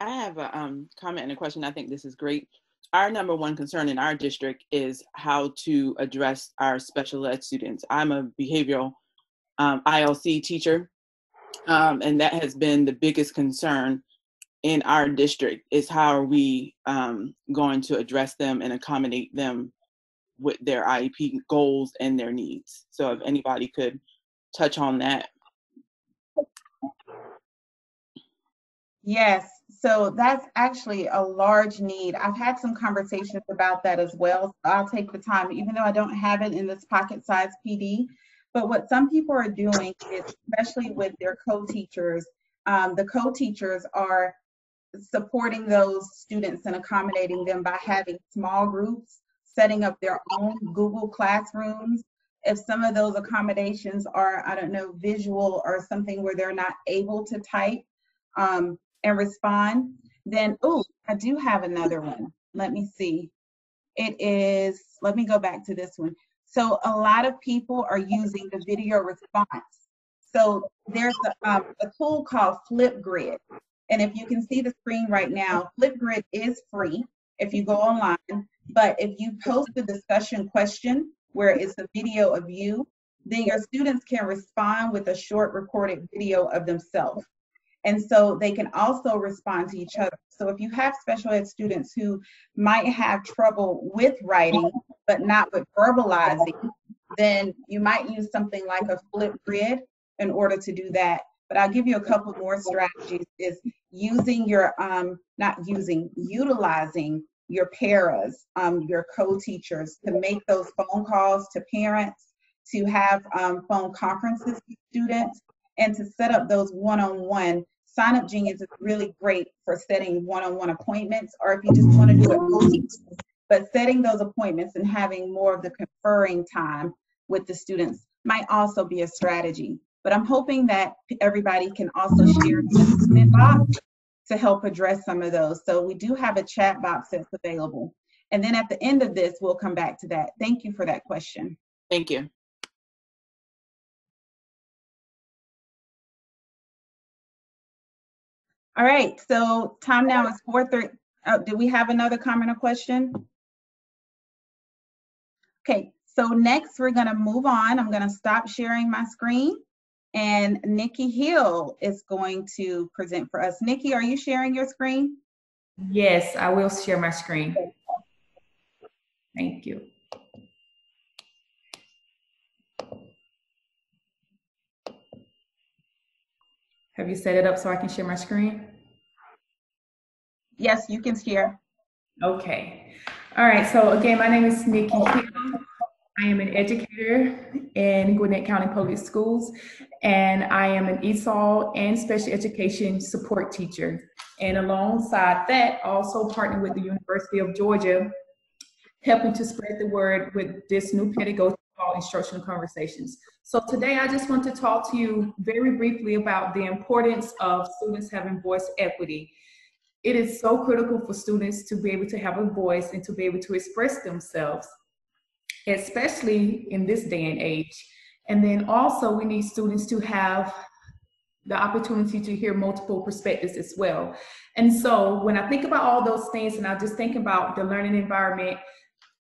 I have a comment and a question. I think this is great. Our number one concern in our district is how to address our special ed students. I'm a behavioral ILC teacher, and that has been the biggest concern in our district is how are we going to address them and accommodate them with their IEP goals and their needs. So if anybody could touch on that. Yes, so that's actually a large need. I've had some conversations about that as well. So I'll take the time, even though I don't have it in this pocket-sized PD. But what some people are doing is, especially with their co-teachers, the co-teachers are supporting those students and accommodating them by having small groups, setting up their own Google classrooms. If some of those accommodations are, I don't know, visual or something where they're not able to type and respond, then, oh, I do have another one. Let me see. It is, let me go back to this one. So a lot of people are using the video response. So there's a tool called Flipgrid. And if you can see the screen right now, Flipgrid is free if you go online. But if you post a discussion question where it's a video of you, then your students can respond with a short recorded video of themselves. And so they can also respond to each other. So if you have special ed students who might have trouble with writing, but not with verbalizing, then you might use something like a Flipgrid in order to do that. But I'll give you a couple more strategies, is using your, utilizing your paras, your co-teachers to make those phone calls to parents, to have phone conferences with students, and to set up those one-on-one. Sign Up Genius is really great for setting one-on-one appointments, or if you just want to do it co-teachers, but setting those appointments and having more of the conferring time with the students might also be a strategy. But I'm hoping that everybody can also share the student box to help address some of those. So we do have a chat box that's available. And then at the end of this, we'll come back to that. Thank you for that question. Thank you. All right, so time now is 4:30. Do we have another comment or question? Okay, so next we're gonna move on. I'm gonna stop sharing my screen, and Niki Hill is going to present for us. Niki, are you sharing your screen? Yes, I will share my screen. Thank you. Have you set it up so I can share my screen? Yes, you can share. Okay. All right, so again, my name is Niki Hill. I am an educator in Gwinnett County Public Schools, and I am an ESOL and special education support teacher. And alongside that, also partner with the University of Georgia, helping to spread the word with this new pedagogy called Instructional Conversations. So today I just want to talk to you very briefly about the importance of students having voice equity. It is so critical for students to be able to have a voice and to be able to express themselves, especially in this day and age. And then also we need students to have the opportunity to hear multiple perspectives as well. And so when I think about all those things, and I just think about the learning environment,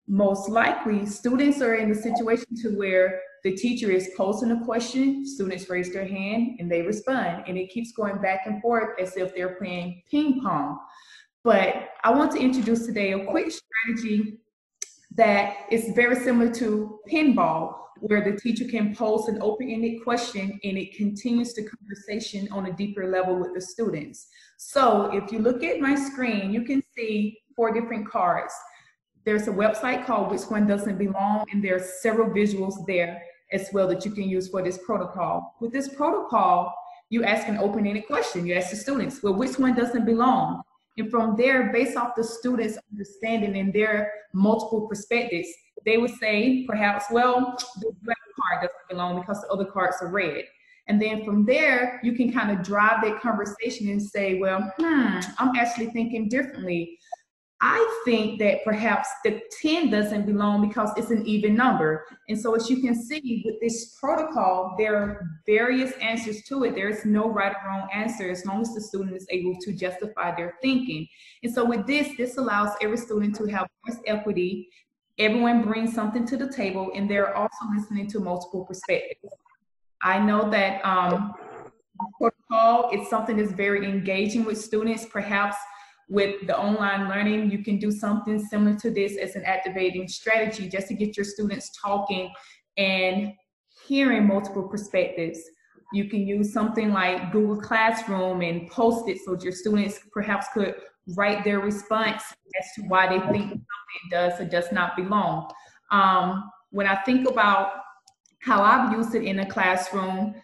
most likely students are in the situation to where the teacher is posing a question, students raise their hand and they respond, and it keeps going back and forth as if they're playing ping pong. But I want to introduce today a quick strategy that is very similar to pinball, where the teacher can pose an open-ended question and it continues the conversation on a deeper level with the students. So if you look at my screen, you can see 4 different cards. There's a website called Which One Doesn't Belong, and there are several visuals there as well that you can use for this protocol. With this protocol, you ask an open-ended question. You ask the students, well, which one doesn't belong? And from there, based off the students' understanding and their multiple perspectives, they would say, perhaps, well, the red card doesn't belong because the other cards are red. And then from there, you can kind of drive that conversation and say, well, I'm actually thinking differently. I think that perhaps the 10 doesn't belong because it's an even number. And so as you can see with this protocol, there are various answers to it. There is no right or wrong answer as long as the student is able to justify their thinking. And so with this allows every student to have voice equity. Everyone brings something to the table, and they're also listening to multiple perspectives. I know that protocol is something that's very engaging with students. Perhaps with the online learning, you can do something similar to this as an activating strategy just to get your students talking and hearing multiple perspectives. You can use something like Google Classroom and post it so your students perhaps could write their response as to why they think something does or does not belong. When I think about how I've used it in a classroom,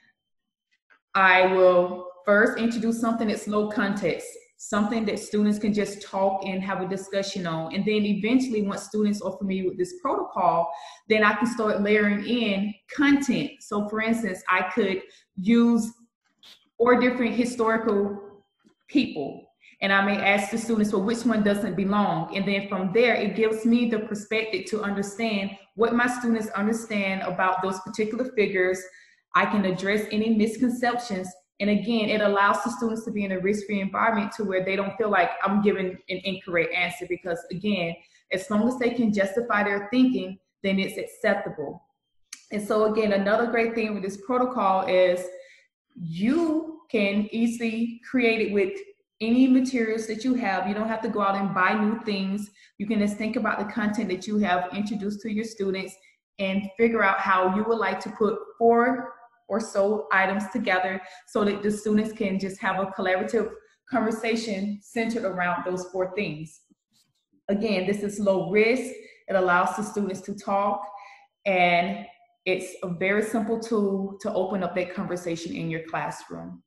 I will first introduce something that's low context, something that students can just talk and have a discussion on. And then eventually, once students are familiar with this protocol, then I can start layering in content. So for instance, I could use 4 different historical people, and I may ask the students, well, which one doesn't belong? And then from there, it gives me the perspective to understand what my students understand about those particular figures. I can address any misconceptions. And again, it allows the students to be in a risk-free environment to where they don't feel like I'm giving an incorrect answer, because again, as long as they can justify their thinking, then it's acceptable. And so again, another great thing with this protocol is you can easily create it with any materials that you have. You don't have to go out and buy new things. You can just think about the content that you have introduced to your students and figure out how you would like to put 4 or so items together so that the students can just have a collaborative conversation centered around those 4 things. Again, this is low risk. It allows the students to talk, and it's a very simple tool to open up that conversation in your classroom.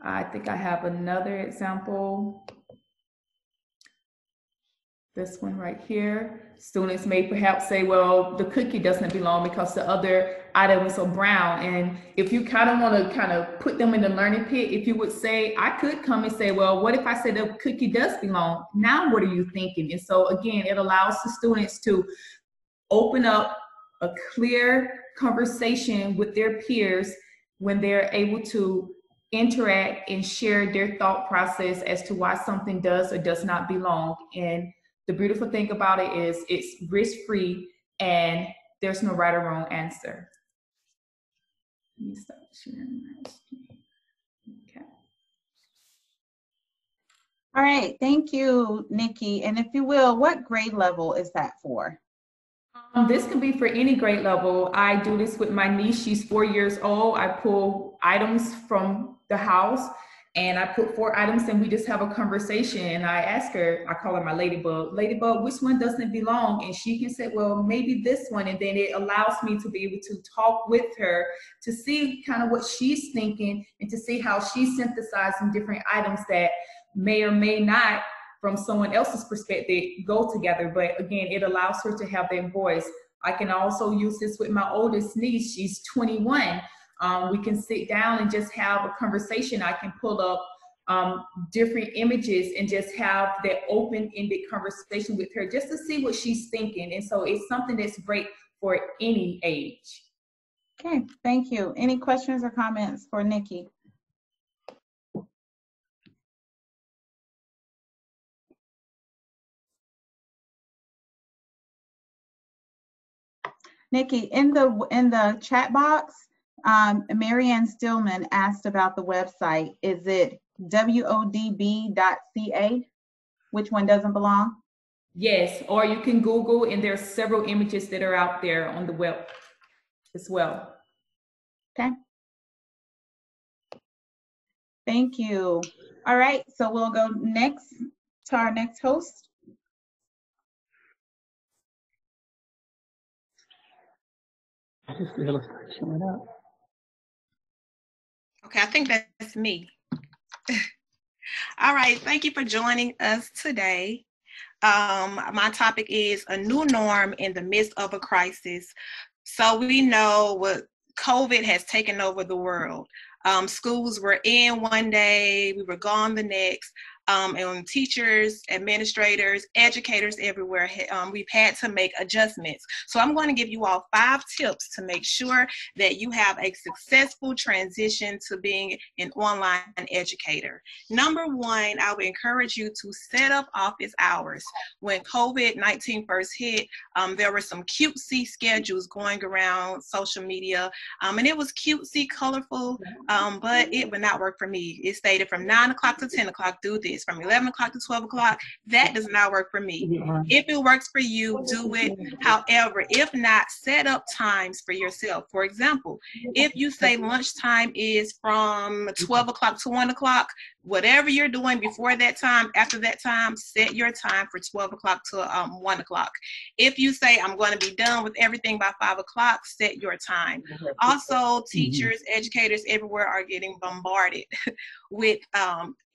I think I have another example. This one right here. Students may perhaps say, well, the cookie doesn't belong because the other items are brown. And if you kind of want to kind of put them in the learning pit, if you would say, I could come and say, well, what if I said the cookie does belong? Now what are you thinking? And so again, it allows the students to open up a clear conversation with their peers when they're able to interact and share their thought process as to why something does or does not belong. And the beautiful thing about it is it's risk-free and there's no right or wrong answer. Let me stop sharing my screen. Okay. All right, thank you, Niki. And if you will, what grade level is that for? This can be for any grade level. I do this with my niece. She's 4 years old. I pull items from the house and I put 4 items and we just have a conversation. And I ask her, I call her my ladybug, which one doesn't belong? And she can say, well, maybe this one. And then it allows me to be able to talk with her to see kind of what she's thinking and to see how she's synthesizing different items that may or may not, from someone else's perspective, go together. But again, it allows her to have that voice. I can also use this with my oldest niece. She's 21. We can sit down and just have a conversation. I can pull up different images and just have that open-ended conversation with her just to see what she's thinking. And so it's something that's great for any age. Okay, thank you. Any questions or comments for Niki? Niki, in the chat box, Marianne Stillman asked about the website. Is it wodb.ca? Which one doesn't belong? Yes, or you can Google, and there's several images that are out there on the web as well. Okay. Thank you. All right, so we'll go next to our next host. Okay, I think that's me. All right, thank you for joining us today. My topic is a new norm in the midst of a crisis. So we know what COVID has taken over the world. Schools were in one day, we were gone the next. and teachers, administrators, educators everywhere, we've had to make adjustments. So I'm going to give you all 5 tips to make sure that you have a successful transition to being an online educator. Number 1, I would encourage you to set up office hours. When COVID-19 first hit, there were some cutesy schedules going around social media, and it was cutesy, colorful, but it would not work for me. It stated from 9 o'clock to 10 o'clock, do this. From 11 o'clock to 12 o'clock, that does not work for me. If it works for you, do it. However, if not, set up times for yourself. For example, if you say lunchtime is from 12 o'clock to 1 o'clock, whatever you're doing before that time, after that time, set your time for 12 o'clock to 1 o'clock. If you say I'm going to be done with everything by 5 o'clock, set your time. Also, teachers, educators everywhere are getting bombarded with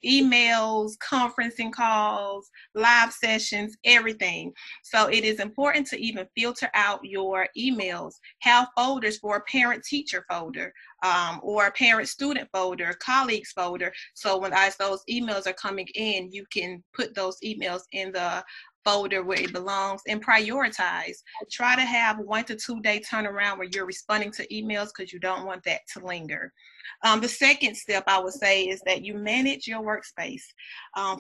emails, conferencing calls, live sessions, everything. So it is important to even filter out your emails. Have folders for a parent-teacher folder, or a parent-student folder, colleagues folder. So when those emails are coming in, you can put those emails in the folder where it belongs and prioritize. Try to have 1 to 2 day turnaround where you're responding to emails, because you don't want that to linger. The second step I would say is that you manage your workspace.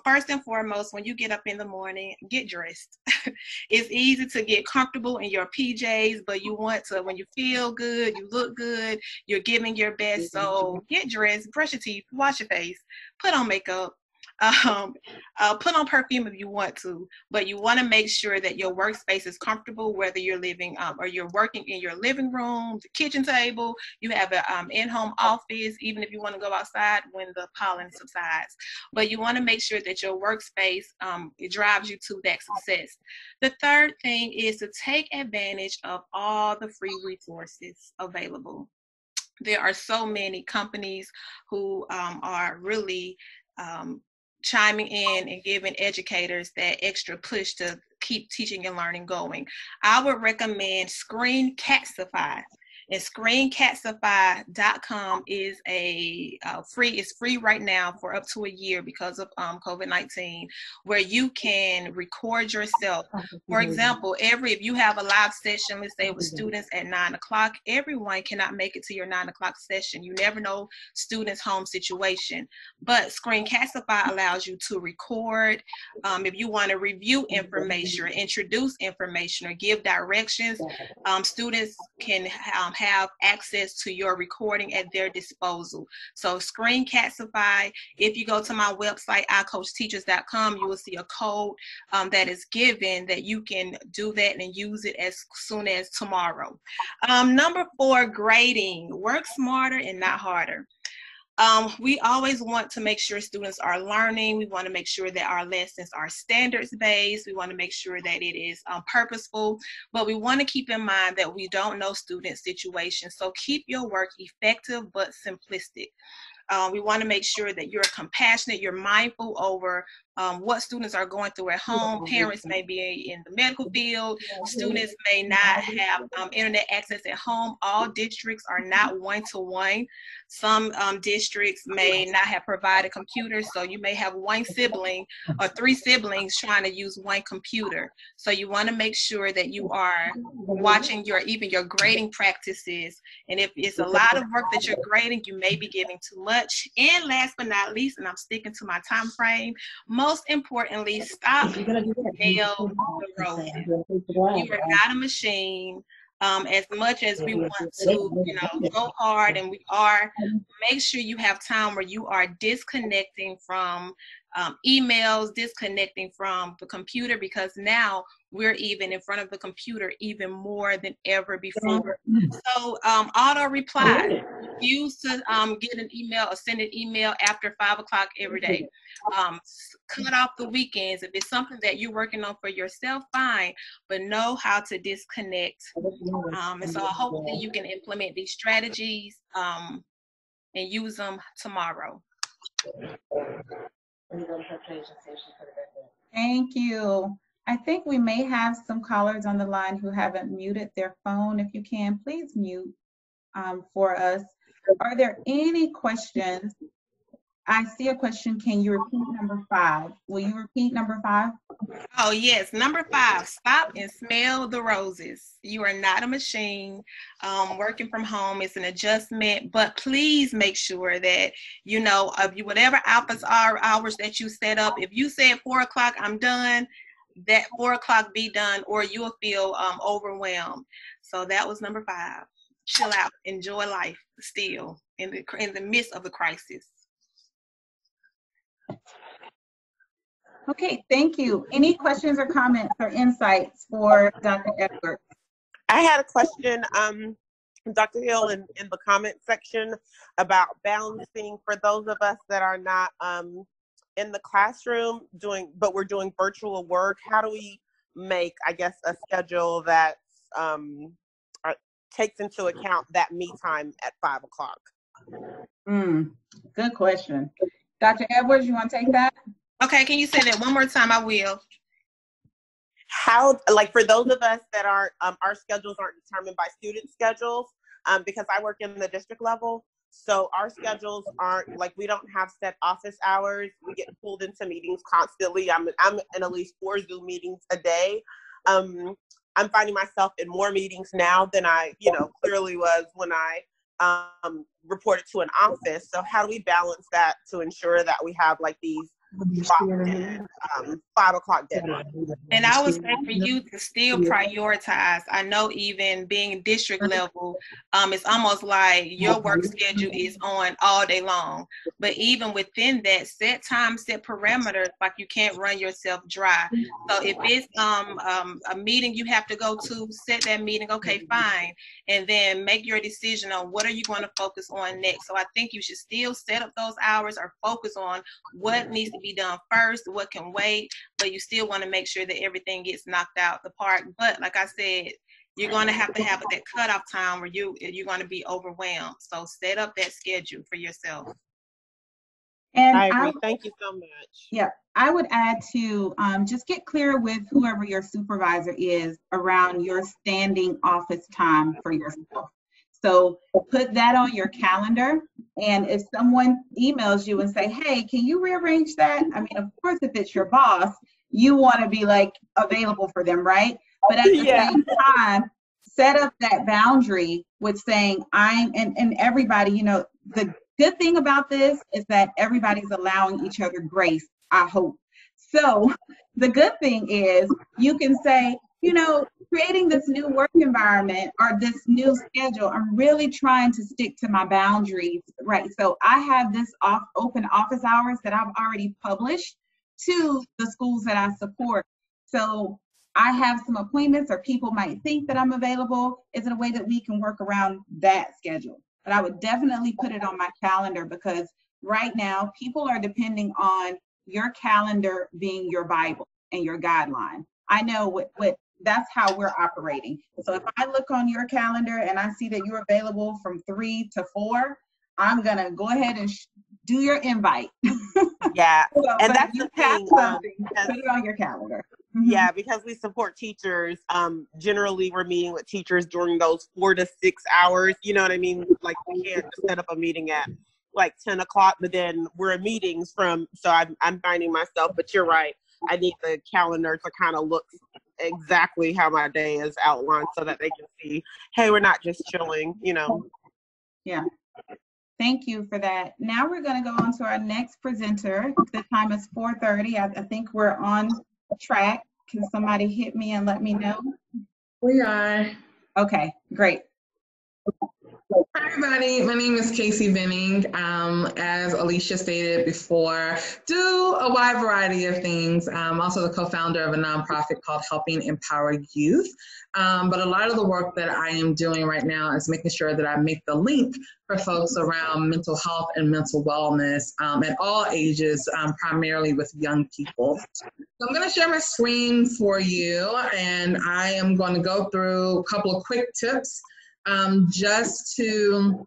First and foremost, when you get up in the morning, get dressed. It's easy to get comfortable in your PJs, but you want to, when you feel good, you look good, you're giving your best. So get dressed, brush your teeth, wash your face, put on makeup. Put on perfume if you want to, but you want to make sure that your workspace is comfortable, whether you're living or you're working in your living room, the kitchen table, you have an in-home office, even if you want to go outside when the pollen subsides. But you want to make sure that your workspace, it drives you to that success. The third thing is to take advantage of all the free resources available. There are so many companies who are really chiming in and giving educators that extra push to keep teaching and learning going. I would recommend Screencastify. And Screencastify.com is free right now for up to a year because of COVID-19, where you can record yourself. For example, if you have a live session, let's say with students at 9 o'clock, everyone cannot make it to your 9 o'clock session. You never know students' home situation. But Screencastify allows you to record. If you want to review information or introduce information or give directions, students can have access to your recording at their disposal. So Screencastify, if you go to my website, icoachteachers.com, you will see a code that is given that you can do that and use it as soon as tomorrow. Number 4, grading. Work smarter and not harder. We always want to make sure students are learning. We want to make sure that our lessons are standards-based. We want to make sure that it is purposeful, but we want to keep in mind that we don't know student situations. So keep your work effective but simplistic. We want to make sure that you're compassionate, you're mindful over what students are going through at home. Parents may be in the medical field. Students may not have internet access at home. All districts are not one-to-one. Some districts may not have provided computers, so you may have one sibling or 3 siblings trying to use one computer. So you want to make sure that you are watching even your grading practices. And if it's a lot of work that you're grading, you may be giving too much. And last but not least, and I'm sticking to my time frame, most importantly, stop nail the road. You are not a machine. As much as we want to, go hard, and we are, make sure you have time where you are disconnecting from emails, disconnecting from the computer, because now we're even in front of the computer even more than ever before. So auto reply. Refuse to get an email or send an email after 5 o'clock every day. Cut off the weekends. If it's something that you're working on for yourself, fine, but know how to disconnect. And so I hope that you can implement these strategies and use them tomorrow. Thank you. I think we may have some callers on the line who haven't muted their phone. If you can, please mute for us. Are there any questions I see a question. Can you repeat number 5? Will you repeat number 5? Oh, yes. Number 5, stop and smell the roses. You are not a machine. Working from home is an adjustment, but please make sure that, you know, whatever hours that you set up, if you said 4 o'clock, I'm done, that 4 o'clock be done, or you'll feel overwhelmed. So that was number 5. Chill out. Enjoy life still in the midst of the crisis. Okay, thank you. Any questions or comments or insights for Dr. Edwards? I had a question, Dr. Hill, in the comment section about balancing for those of us that are not in the classroom but we're doing virtual work. How do we make, I guess, a schedule that takes into account that me time at 5 o'clock? Good question. Dr. Edwards, you want to take that? Okay, can you say that one more time? I will. How, like, for those of us that aren't, our schedules aren't determined by student schedules, because I work in the district level, so our schedules aren't, like, we don't have set office hours. We get pulled into meetings constantly. I'm in at least 4 Zoom meetings a day. I'm finding myself in more meetings now than I, clearly was when I reported to an office. So how do we balance that to ensure that we have, like, these 5 o'clock deadline? And I would say for you to still prioritize. I know even being district level, it's almost like your work schedule is on all day long. But even within that, set time, set parameters, like you can't run yourself dry. So if it's a meeting you have to go to, set that meeting, okay, fine. And then make your decision on what are you going to focus on next. So I think you should still set up those hours or focus on what needs to be done first, what can wait, but you still want to make sure that everything gets knocked out the park. But like I said, you're going to have that cutoff time where you're going to be overwhelmed. So set up that schedule for yourself. And I agree. Thank you so much. Yeah, I would add to just get clear with whoever your supervisor is around your standing office time for yourself. So put that on your calendar. And if someone emails you and say, hey, can you rearrange that? I mean, of course, if it's your boss, you want to be like available for them, right? But at the same time, set up that boundary with saying and everybody, the good thing about this is that everybody's allowing each other grace, I hope. So the good thing is you can say, creating this new work environment or this new schedule, I'm really trying to stick to my boundaries, right? So I have this open office hours that I've already published to the schools that I support. So I have some appointments or people might think that I'm available. Is it a way that we can work around that schedule? But I would definitely put it on my calendar because right now people are depending on your calendar being your Bible and your guideline. I know what that's how we're operating. So if I look on your calendar and I see that you're available from 3 to 4, I'm gonna go ahead and do your invite. Yeah, so, and that's the thing. Put it on your calendar. Yeah, because we support teachers. Generally, we're meeting with teachers during those 4 to 6 hours. You know what I mean? Like we can't set up a meeting at like 10 o'clock, but then we're in meetings from. So I'm finding myself. But you're right. I need the calendar to kind of look exactly how my day is outlined so that they can see, hey, we're not just chilling, Yeah. Thank you for that. Now we're going to go on to our next presenter. The time is 4:30. I think we're on track. Can somebody hit me and let me know? We are. Okay, great. Hi, everybody. My name is KaCey Venning. As Alisha stated before, do a wide variety of things. I'm also the co-founder of a nonprofit called Helping Empower Youth. But a lot of the work that I am doing right now is making sure that I make the link for folks around mental health and mental wellness at all ages, primarily with young people. So I'm going to share my screen for you, and I am going to go through a couple of quick tips just to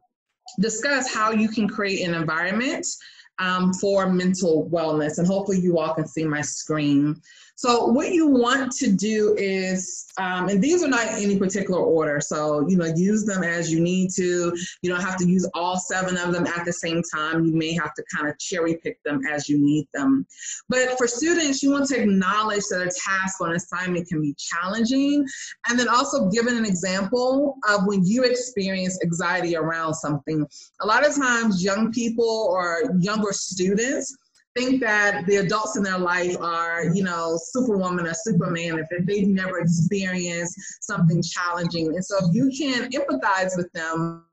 discuss how you can create an environment for mental wellness. And hopefully you all can see my screen. So what you want to do is, and these are not in any particular order, so, you know, use them as you need to. You don't have to use all 7 of them at the same time. You may have to kind of cherry pick them as you need them. But for students, you want to acknowledge that a task or an assignment can be challenging, and then also give an example of when you experience anxiety around something. A lot of times young people or younger students think that the adults in their life are, you know, Superwoman or Superman if they've never experienced something challenging. And so if you can empathize with them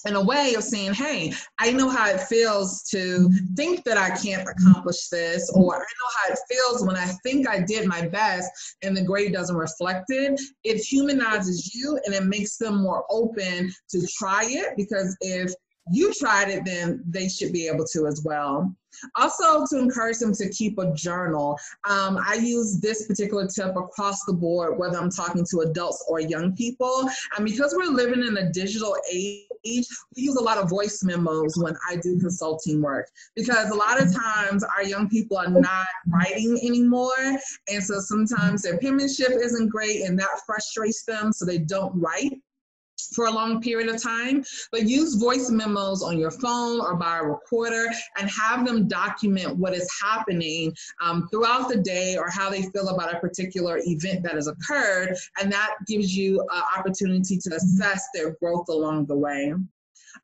in a way of saying, hey, I know how it feels to think that I can't accomplish this, or I know how it feels when I think I did my best and the grade doesn't reflect it. It humanizes you and it makes them more open to try it, because if you tried it, then they should be able to as well. Also, to encourage them to keep a journal. I use this particular tip across the board, whether I'm talking to adults or young people. And because we're living in a digital age, we use a lot of voice memos when I do consulting work, because a lot of times our young people are not writing anymore. And so sometimes their penmanship isn't great and that frustrates them, so they don't write for a long period of time. But use voice memos on your phone or by a recorder and have them document what is happening throughout the day, or how they feel about a particular event that has occurred. And that gives you an opportunity to assess their growth along the way.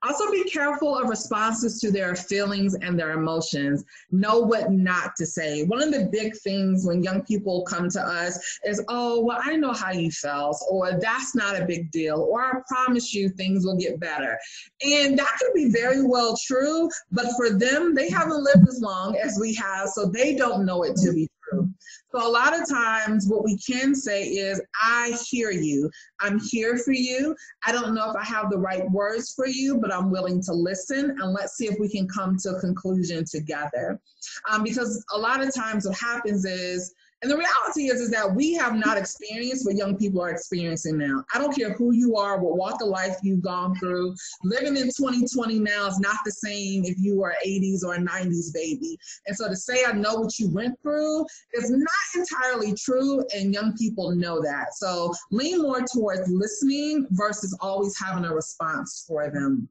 Also, be careful of responses to their feelings and their emotions. Know what not to say. One of the big things when young people come to us is, oh, well, I know how you felt, or that's not a big deal, or I promise you things will get better. And that can be very well true, but for them, they haven't lived as long as we have, so they don't know it to be true. So a lot of times what we can say is, I hear you. I'm here for you. I don't know if I have the right words for you, but I'm willing to listen, and let's see if we can come to a conclusion together. Because a lot of times what happens is, and the reality is that we have not experienced what young people are experiencing now. I don't care who you are, what walk of life you've gone through. Living in 2020 now is not the same if you were 80s or a 90s baby. And so to say I know what you went through is not entirely true, and young people know that. So lean more towards listening versus always having a response for them.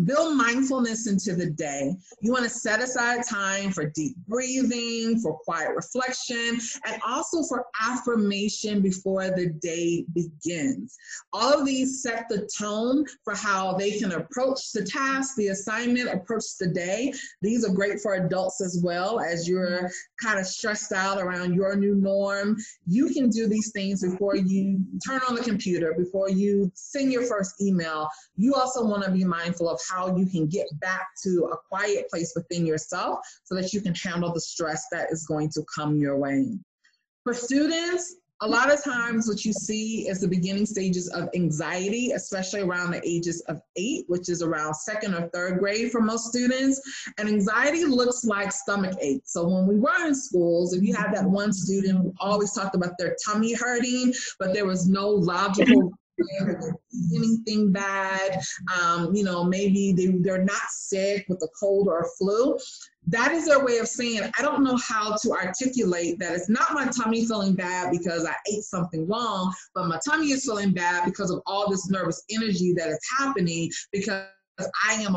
Build mindfulness into the day. You want to set aside time for deep breathing, for quiet reflection, and also for affirmation before the day begins. All of these set the tone for how they can approach the task, the assignment, approach the day. These are great for adults as well, as you're kind of stressed out around your new norm. You can do these things before you turn on the computer, before you send your first email. You also want to be mindful of how you can get back to a quiet place within yourself so that you can handle the stress that is going to come your way. For students, a lot of times what you see is the beginning stages of anxiety, especially around the ages of 8, which is around 2nd or 3rd grade for most students. And anxiety looks like stomach ache. So when we were in schools, if you had that one student who always talked about their tummy hurting, but there was no logical anything bad, you know, maybe they're not sick with a cold or a flu. That is their way of saying, I don't know how to articulate that it's not my tummy feeling bad because I ate something wrong, but my tummy is feeling bad because of all this nervous energy that is happening because I am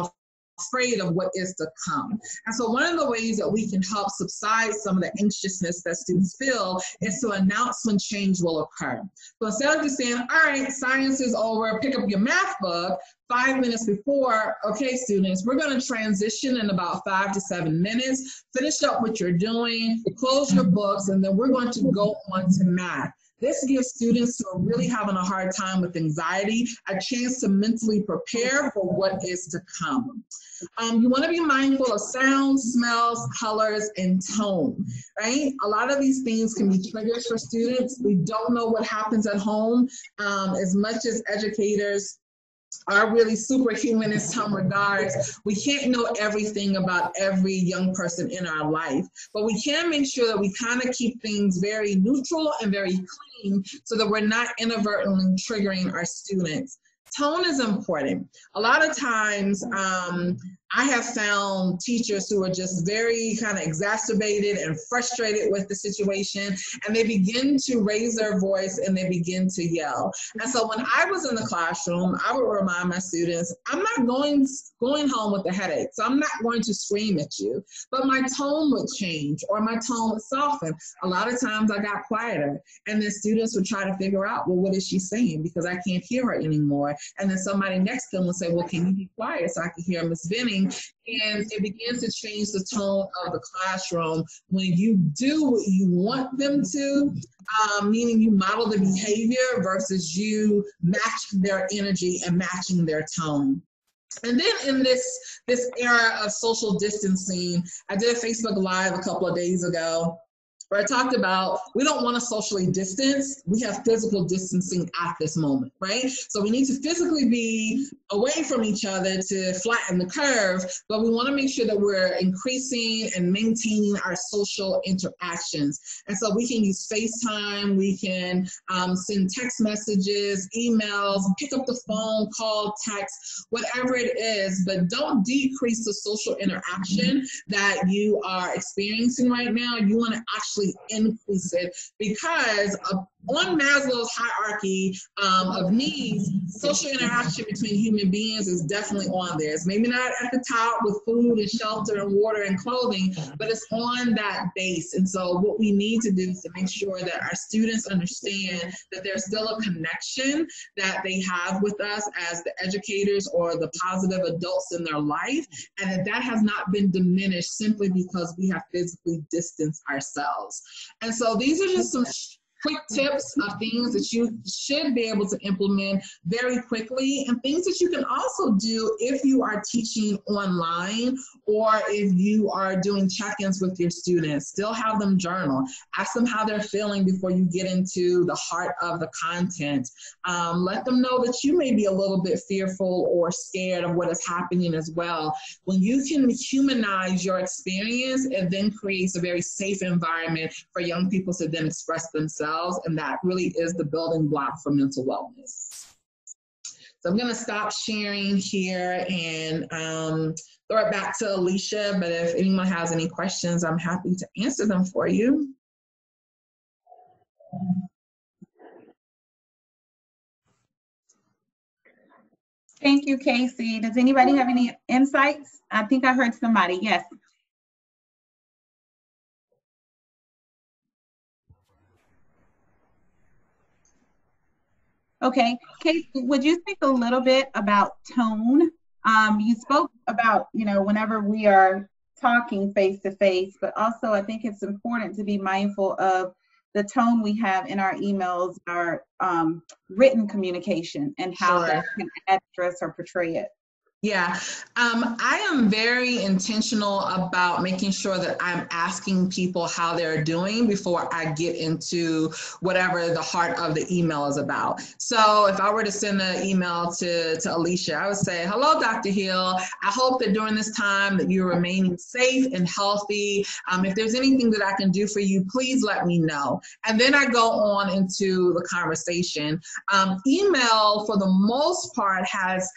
afraid of what is to come. And so one of the ways that we can help subside some of the anxiousness that students feel is to announce when change will occur. So instead of just saying, all right, science is over, pick up your math book, 5 minutes before, okay, students, we're going to transition in about 5 to 7 minutes, finish up what you're doing, close your books, and then we're going to go on to math. This gives students who are really having a hard time with anxiety a chance to mentally prepare for what is to come. You want to be mindful of sounds, smells, colors, and tone, right? A lot of these things can be triggers for students. We don't know what happens at home. As much as educators are really superhuman in some regards, we can't know everything about every young person in our life, but we can make sure that we kind of keep things very neutral and very clean so that we're not inadvertently triggering our students. Tone is important. A lot of times, I have found teachers who are just very kind of exacerbated and frustrated with the situation, and they begin to raise their voice and they begin to yell. And so when I was in the classroom, I would remind my students, I'm not going home with a headache, so I'm not going to scream at you, but my tone would change or my tone would soften. A lot of times I got quieter, and then students would try to figure out, well, what is she saying? Because I can't hear her anymore. And then somebody next to them will say, well, can you be quiet so I can hear Miss Venning? And it begins to change the tone of the classroom when you do what you want them to, meaning you model the behavior versus you matching their energy and matching their tone. And then in this era of social distancing, I did a Facebook Live a couple of days ago where I talked about we don't want to socially distance. We have physical distancing at this moment, right? So we need to physically be away from each other to flatten the curve, but we want to make sure that we're increasing and maintaining our social interactions. And so we can use FaceTime, we can send text messages, emails, pick up the phone, call, text, whatever it is, but don't decrease the social interaction that you are experiencing right now. You want to actually increase it, because on Maslow's hierarchy of needs, social interaction between human beings is definitely on there. It's maybe not at the top with food and shelter and water and clothing, but it's on that base. And so what we need to do is to make sure that our students understand that there's still a connection that they have with us as the educators or the positive adults in their life, and that has not been diminished simply because we have physically distanced ourselves. And so these are just some quick tips of things that you should be able to implement very quickly, and things that you can also do if you are teaching online or if you are doing check-ins with your students. Still have them journal. Ask them how they're feeling before you get into the heart of the content. Let them know that you may be a little bit fearful or scared of what is happening as well. When you can humanize your experience, it then creates a very safe environment for young people to then express themselves. And that really is the building block for mental wellness. So I'm going to stop sharing here and throw it back to Alisha. But if anyone has any questions, I'm happy to answer them for you. Thank you, KaCey. Does anybody have any insights? I think I heard somebody. Yes. Okay, KaCey, would you speak a little bit about tone? You spoke about, whenever we are talking face to face, but also I think it's important to be mindful of the tone we have in our emails, our written communication, and how that can add stress or portray it. Yeah, I am very intentional about making sure that I'm asking people how they're doing before I get into whatever the heart of the email is about. So if I were to send an email to Alisha, I would say, hello, Dr. Hill. I hope that during this time that you're remaining safe and healthy. If there's anything that I can do for you, please let me know. And then I go on into the conversation. Email, for the most part, has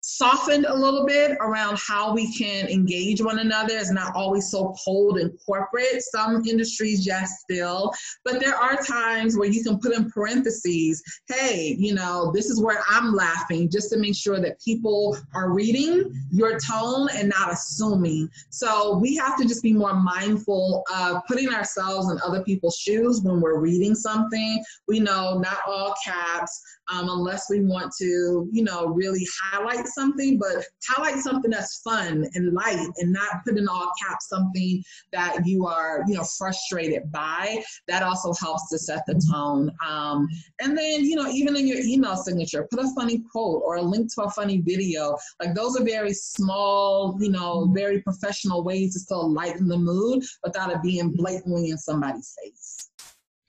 softened a little bit around how we can engage one another. It's not always so cold and corporate. Some industries just still, but there are times where you can put in parentheses, hey, this is where I'm laughing, just to make sure that people are reading your tone and not assuming. So we have to just be more mindful of putting ourselves in other people's shoes when we're reading something. We know not all caps, unless we want to, really highlight something, but highlight something that's fun and light and not put in all caps something that you are, frustrated by. That also helps to set the tone. And then, even in your email signature, put a funny quote or a link to a funny video. Like, those are very small, very professional ways to still lighten the mood without it being blatantly in somebody's face.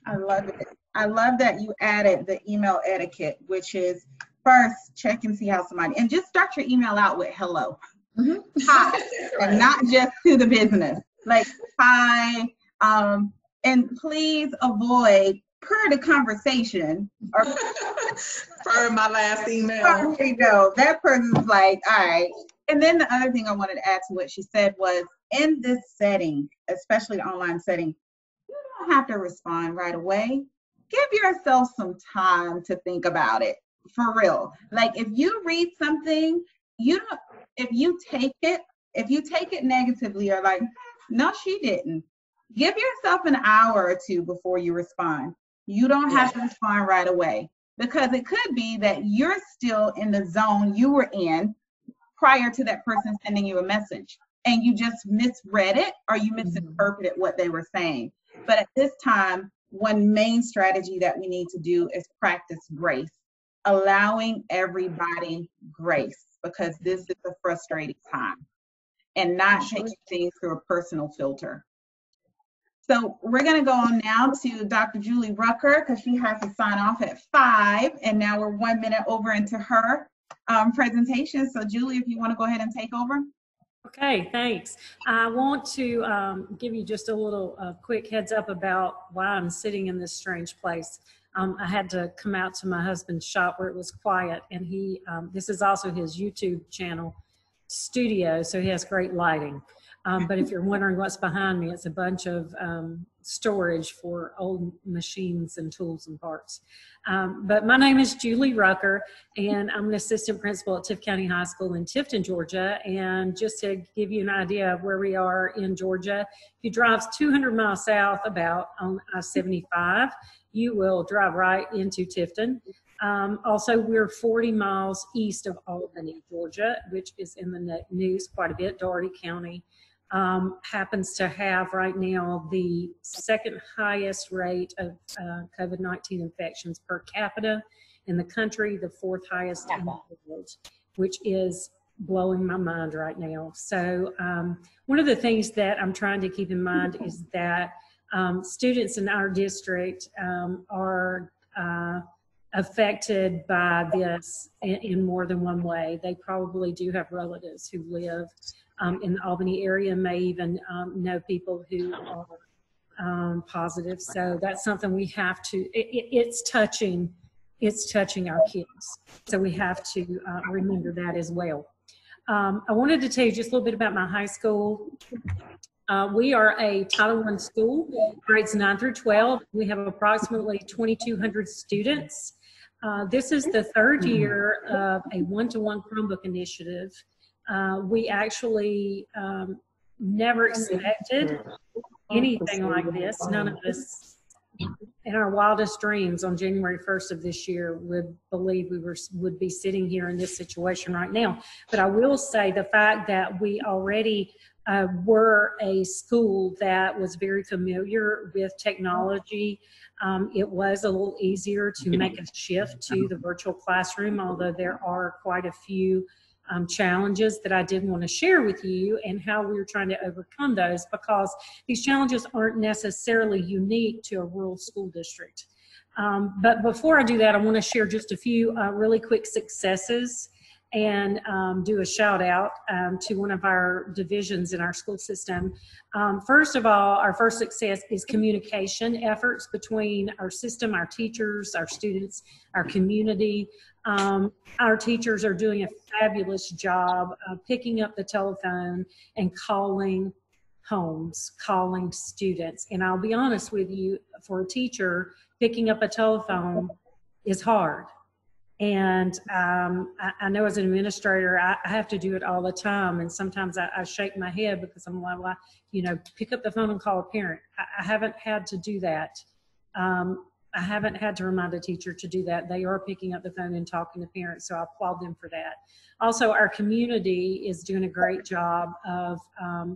I love it. I love that you added the email etiquette, which is first check and see how somebody, and just start your email out with hello. Mm-hmm. Hi, right. And not just to the business. Like, hi, and please avoid per the conversation or per my last email. There you go. That person's like, all right, And then the other thing I wanted to add to what she said was, in this setting, especially the online setting, you don't have to respond right away. Give yourself some time to think about it, for real. Like, if you read something, if you take it negatively, or like, no, she didn't, give yourself an hour or two before you respond. You don't have to respond right away, because it could be that you're still in the zone you were in prior to that person sending you a message, and you just misread it, or you misinterpreted what they were saying. But at this time, one main strategy that we need to do is practice grace, allowing everybody grace, because this is a frustrating time, and not taking things through a personal filter. So we're going to go on now to Dr. Julie Rucker, because she has to sign off at 5, and now we're 1 minute over into her presentation. So Julie, if you want to go ahead and take over. Okay, thanks. I want to give you just a little quick heads up about why I'm sitting in this strange place. I had to come out to my husband's shop where it was quiet, and this is also his YouTube channel studio, so he has great lighting. But if you're wondering what's behind me, it's a bunch of storage for old machines and tools and parts. But my name is Julie Rucker, and I'm an assistant principal at Tift County High School in Tifton, Georgia. And just to give you an idea of where we are in Georgia, if you drive 200 miles south about on I-75, you will drive right into Tifton. Also, we're 40 miles east of Albany, Georgia, which is in the news quite a bit. Doherty County happens to have right now the second highest rate of COVID-19 infections per capita in the country, the 4th highest in the world, which is blowing my mind right now. So one of the things that I'm trying to keep in mind is that students in our district are affected by this in more than one way. They probably do have relatives who live in the Albany area, may even know people who are positive. So that's something we have to, it's touching our kids. So we have to remember that as well. I wanted to tell you just a little bit about my high school. We are a Title I school, grades 9 through 12. We have approximately 2,200 students. This is the 3rd year of a one-to-one Chromebook initiative. We actually never expected anything like this. None of us in our wildest dreams on January 1st of this year would believe we would be sitting here in this situation right now. But I will say the fact that we already were a school that was very familiar with technology, it was a little easier to make a shift to the virtual classroom, although there are quite a few challenges that I did want to share with you, and how we were trying to overcome those, because these challenges aren't necessarily unique to a rural school district. But before I do that, I want to share just a few really quick successes, and do a shout out to one of our divisions in our school system. First of all, our first success is communication efforts between our system, our teachers, our students, our community. Our teachers are doing a fabulous job of picking up the telephone and calling homes, calling students. And I'll be honest with you, for a teacher, picking up a telephone is hard. And I know as an administrator, I have to do it all the time. And sometimes I shake my head because I'm like, well, you know, pick up the phone and call a parent. I haven't had to do that. I haven't had to remind a teacher to do that. They are picking up the phone and talking to parents, so I applaud them for that. Also, our community is doing a great job of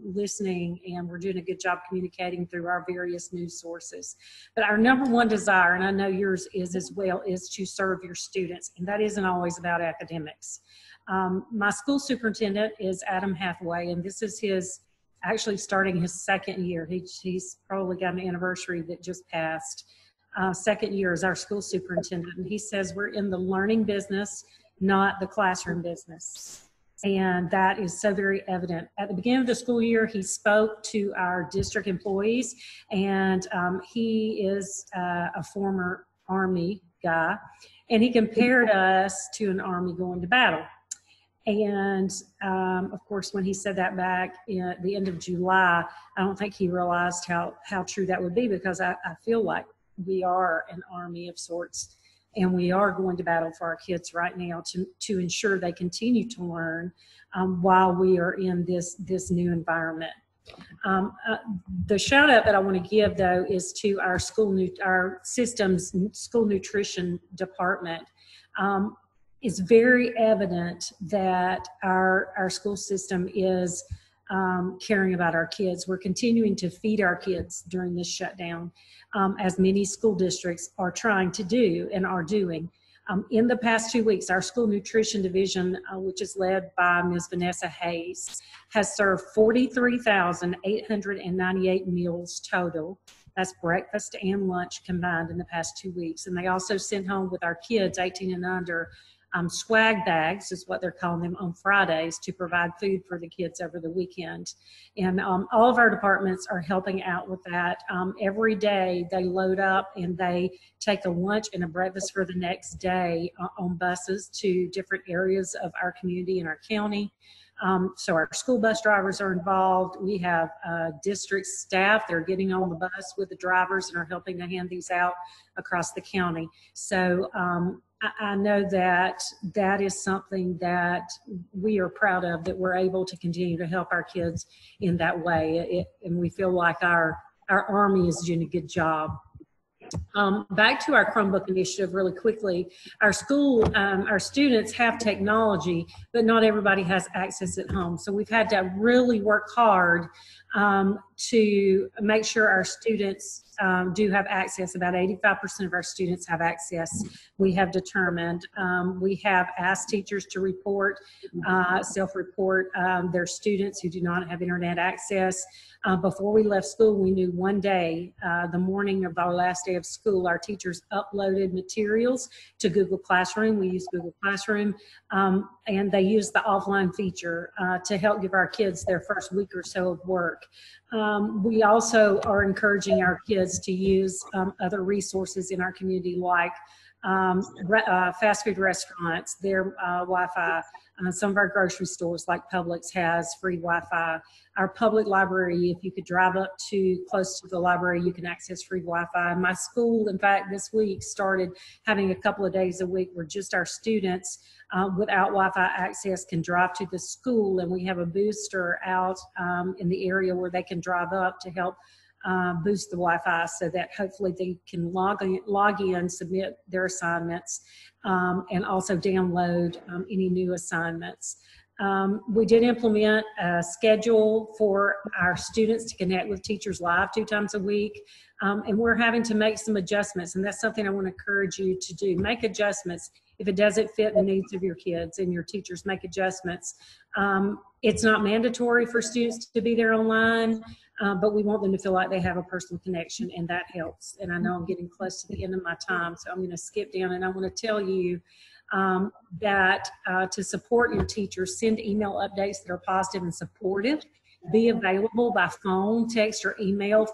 listening, and we're doing a good job communicating through our various news sources. But our number one desire, and I know yours is as well, is to serve your students, and that isn't always about academics. My school superintendent is Adam Hathaway, and this is his actually starting his 2nd year. He's probably got an anniversary that just passed. 2nd year as our school superintendent, and he says we're in the learning business, not the classroom business. And that is so very evident. At the beginning of the school year, he spoke to our district employees, and he is a former Army guy, and he compared us to an Army going to battle. And of course, when he said that back at the end of July, I don't think he realized how true that would be, because I feel like we are an army of sorts, and we are going to battle for our kids right now to ensure they continue to learn while we are in this new environment. The shout out that I want to give, though, is to our our systems school nutrition department. It's very evident that our school system is caring about our kids. We're continuing to feed our kids during this shutdown, as many school districts are trying to do and are doing. In the past 2 weeks, our school nutrition division, which is led by Ms. Vanessa Hayes, has served 43,898 meals total. That's breakfast and lunch combined in the past 2 weeks. And they also sent home with our kids 18 and under swag bags, is what they're calling them, on Fridays to provide food for the kids over the weekend. And all of our departments are helping out with that. Every day they load up and they take a lunch and a breakfast for the next day on buses to different areas of our community and our county. So our school bus drivers are involved. We have district staff that are getting on the bus with the drivers and are helping to hand these out across the county. So I know that that is something that we are proud of, that we're able to continue to help our kids in that way. And we feel like our Army is doing a good job. Back to our Chromebook initiative really quickly. Our school, our students have technology, but not everybody has access at home. So we've had to really work hard to make sure our students do have access. About 85% of our students have access, we have determined. We have asked teachers to report, self-report their students who do not have internet access. Before we left school, we knew one day, the morning of our last day of school, our teachers uploaded materials to Google Classroom. We use Google Classroom, and they use the offline feature to help give our kids their first week or so of work. We also are encouraging our kids to use other resources in our community, like fast food restaurants, their Wi-Fi. Some of our grocery stores, like Publix, has free Wi-Fi. Our public library, if you could drive up to close to the library, you can access free Wi-Fi. My school, in fact, this week started having a couple of days a week where just our students without Wi-Fi access can drive to the school, and we have a booster out in the area where they can drive up to help boost the Wi-Fi, so that hopefully they can log in, submit their assignments, and also download any new assignments. We did implement a schedule for our students to connect with teachers live 2 times a week, and we're having to make some adjustments, and that's something I want to encourage you to do. Make adjustments. If it doesn't fit the needs of your kids and your teachers, make adjustments. It's not mandatory for students to be there online, but we want them to feel like they have a personal connection, and that helps. And I know I'm getting close to the end of my time, so I'm going to skip down, and I want to tell you that to support your teachers, send email updates that are positive and supportive. Be available by phone, text, or email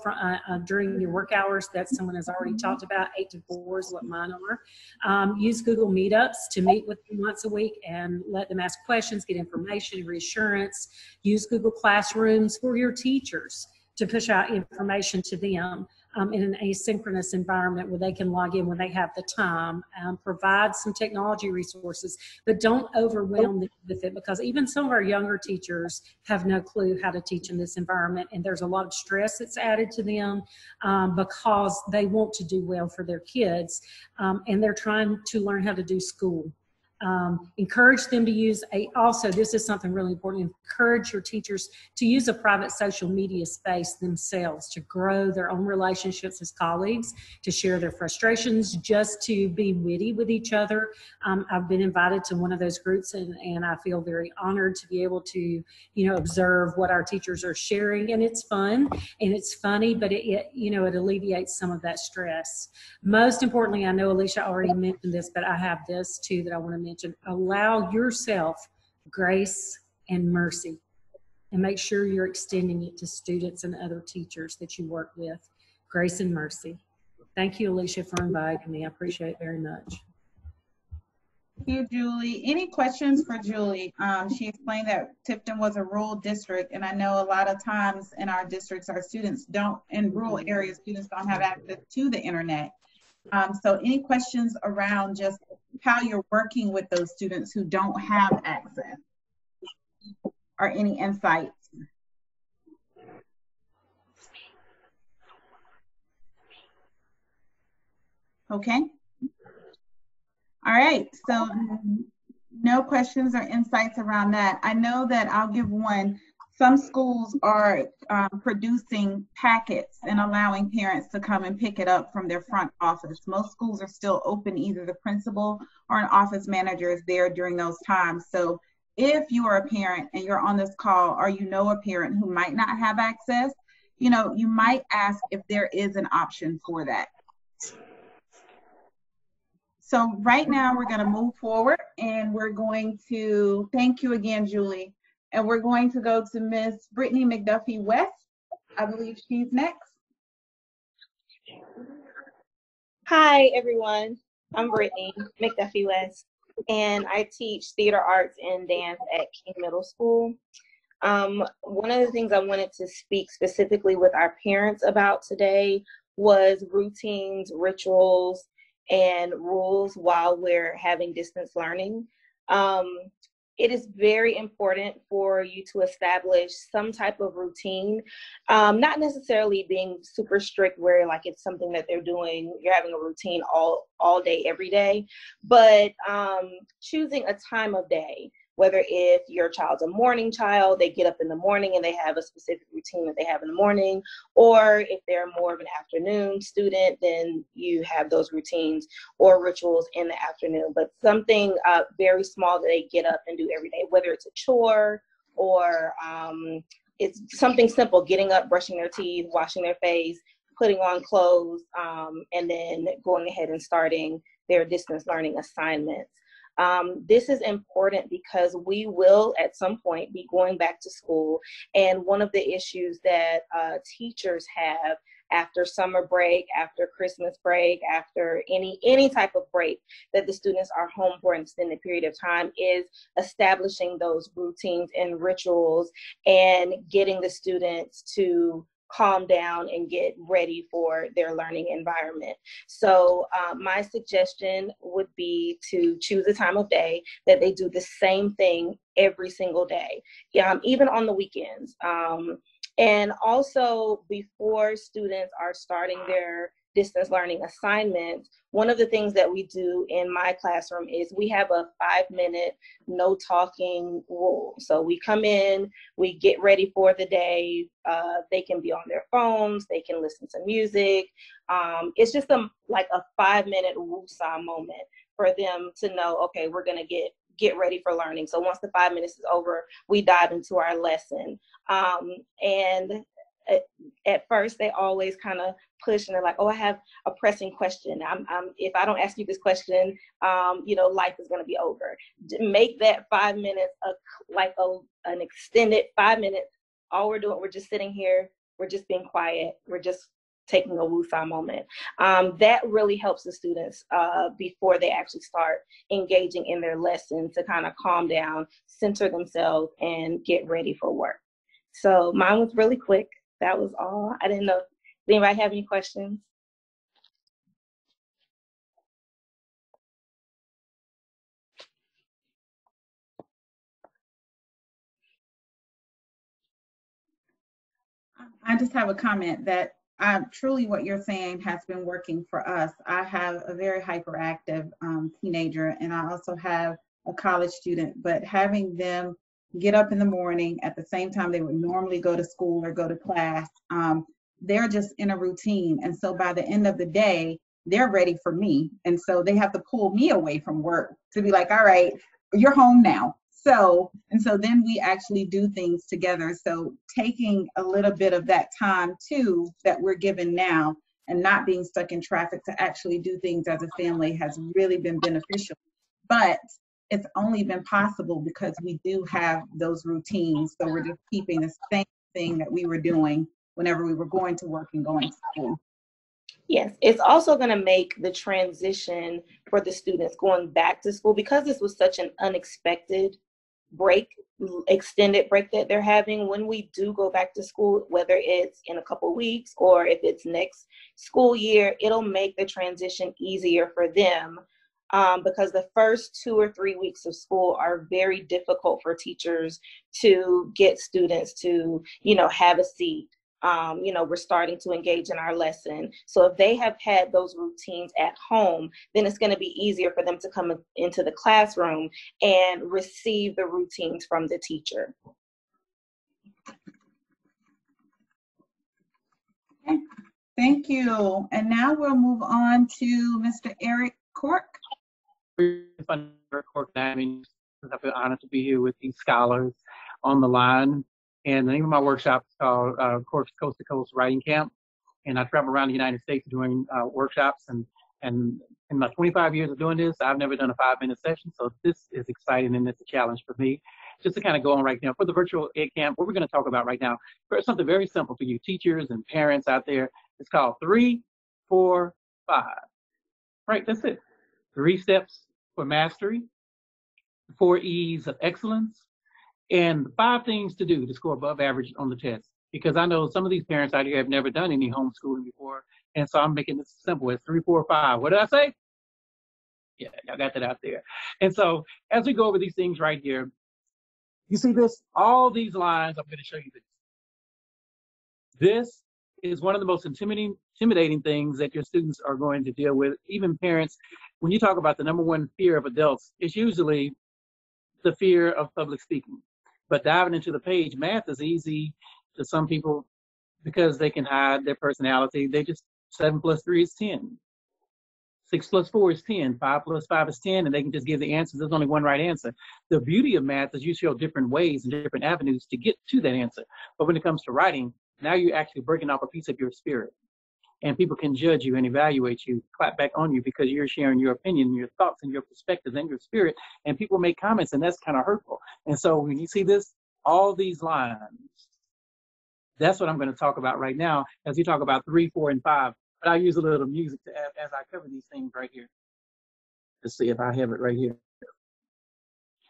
during your work hours. That someone has already talked about. 8 to 4 is what mine are. Use Google Meetups to meet with them once a week and let them ask questions, get information, reassurance. Use Google Classrooms for your teachers to push out information to them in an asynchronous environment where they can log in when they have the time. Provide some technology resources, but don't overwhelm them with it, because even some of our younger teachers have no clue how to teach in this environment, and there's a lot of stress that's added to them because they want to do well for their kids, and they're trying to learn how to do school. Encourage them to use also, this is something really important, encourage your teachers to use a private social media space themselves to grow their own relationships as colleagues, to share their frustrations, just to be witty with each other. I've been invited to one of those groups, and I feel very honored to be able to, observe what our teachers are sharing, and it's fun and it's funny, but it alleviates some of that stress. Most importantly, I know Alisha already mentioned this, but I have this too that I want to mention. Allow yourself grace and mercy, and make sure you're extending it to students and other teachers that you work with. Grace and mercy. Thank you, Alisha, for inviting me. I appreciate it very much. Thank you, Julie. Any questions for Julie? She explained that Tifton was a rural district, and I know a lot of times in our districts, our students don't, in rural areas, students don't have access to the internet. So any questions around just how you're working with those students who don't have access, or any insights? Okay. All right, so no questions or insights around that. I know that I'll give one. Some schools are producing packets and allowing parents to come and pick it up from their front office. Most schools are still open, either the principal or an office manager is there during those times. So if you are a parent and you're on this call, or you know a parent who might not have access, you know, you might ask if there is an option for that. So right now we're going to move forward, and we're going to, thank you again, Julie. And we're going to go to Miss Brittani McDuffie-West. I believe she's next. Hi, everyone. I'm Brittani McDuffie-West, and I teach theater arts and dance at King Middle School. One of the things I wanted to speak specifically with our parents about today was routines, rituals, and rules while we're having distance learning. It is very important for you to establish some type of routine, not necessarily being super strict where like it's something that they're doing, you're having a routine all day, every day, but choosing a time of day. Whether if your child's a morning child, they get up in the morning and they have a specific routine that they have in the morning, or if they're more of an afternoon student, then you have those routines or rituals in the afternoon. But something very small that they get up and do every day, whether it's a chore or it's something simple, getting up, brushing their teeth, washing their face, putting on clothes, and then going ahead and starting their distance learning assignments. This is important because we will at some point be going back to school, and one of the issues that teachers have after summer break, after Christmas break, after any type of break that the students are home for an extended period of time is establishing those routines and rituals and getting the students to calm down and get ready for their learning environment. So my suggestion would be to choose a time of day that they do the same thing every single day, even on the weekends. And also before students are starting their distance learning assignments, one of the things that we do in my classroom is we have a 5-minute no talking rule. So we come in, we get ready for the day. They can be on their phones, they can listen to music. It's just like a 5-minute woosah moment for them to know, okay, we're gonna get ready for learning. So once the 5 minutes is over, we dive into our lesson. And at first they always kind of push and they're like, oh, I have a pressing question. If I don't ask you this question, life is going to be over. Make that 5 minutes an extended 5 minutes. All we're doing, we're just sitting here, we're just being quiet, we're just taking a woosah moment. That really helps the students before they actually start engaging in their lesson to kind of calm down, center themselves, and get ready for work. So mine was really quick. That was all. I didn't know. Does anybody have any questions? I just have a comment that truly what you're saying has been working for us. I have a very hyperactive teenager, and I also have a college student, but having them get up in the morning at the same time they would normally go to school or go to class, they're just in a routine. And so by the end of the day, they're ready for me. And so they have to pull me away from work to be like, all right, you're home now. So then we actually do things together. So taking a little bit of that time too that we're given now and not being stuck in traffic to actually do things as a family has really been beneficial. But it's only been possible because we do have those routines. So we're just keeping the same thing that we were doing whenever we were going to work and going to school. Yes, it's also going to make the transition for the students going back to school, because this was such an unexpected break, extended break that they're having. When we do go back to school, whether it's in a couple weeks or if it's next school year, it'll make the transition easier for them, because the first 2 or 3 weeks of school are very difficult for teachers to get students to, have a seat. We're starting to engage in our lesson. So if they have had those routines at home, then it's going to be easier for them to come into the classroom and receive the routines from the teacher. Okay. Thank you. And now we'll move on to Mr. Erik Cork. Cork, I feel honored to be here with these scholars on the line. And the name of my workshop is called Cork's Coast to Coast Writing Camp. And I travel around the United States doing workshops. And in my 25 years of doing this, I've never done a 5-minute session. So this is exciting and it's a challenge for me. Just to kind of go on right now, for the virtual EdCamp, what we're going to talk about right now, something very simple for you teachers and parents out there. It's called 3, 4, 5. Right, that's it. 3 steps for mastery, 4 E's of excellence, and 5 things to do to score above average on the test. Because I know some of these parents out here have never done any homeschooling before, and so I'm making this simple as 3, 4, 5. What did I say? Yeah, I got that out there. And so as we go over these things right here, you see this? All these lines, I'm going to show you this. This is one of the most intimidating things that your students are going to deal with. Even parents, when you talk about the number one fear of adults, it's usually the fear of public speaking. But diving into the page, math is easy to some people because they can hide their personality. They just, 7 plus 3 is 10. 6 plus 4 is 10. 5 plus 5 is 10, and they can just give the answers. There's only one right answer. The beauty of math is you show different ways and different avenues to get to that answer. But when it comes to writing, now you're actually breaking off a piece of your spirit. And people can judge you and evaluate you, clap back on you because you're sharing your opinion, your thoughts, and your perspectives and your spirit. And people make comments, and that's kind of hurtful. And so when you see this, all these lines, that's what I'm going to talk about right now as we talk about 3, 4, and 5. But I'll use a little music to as I cover these things right here. Let's see if I have it right here.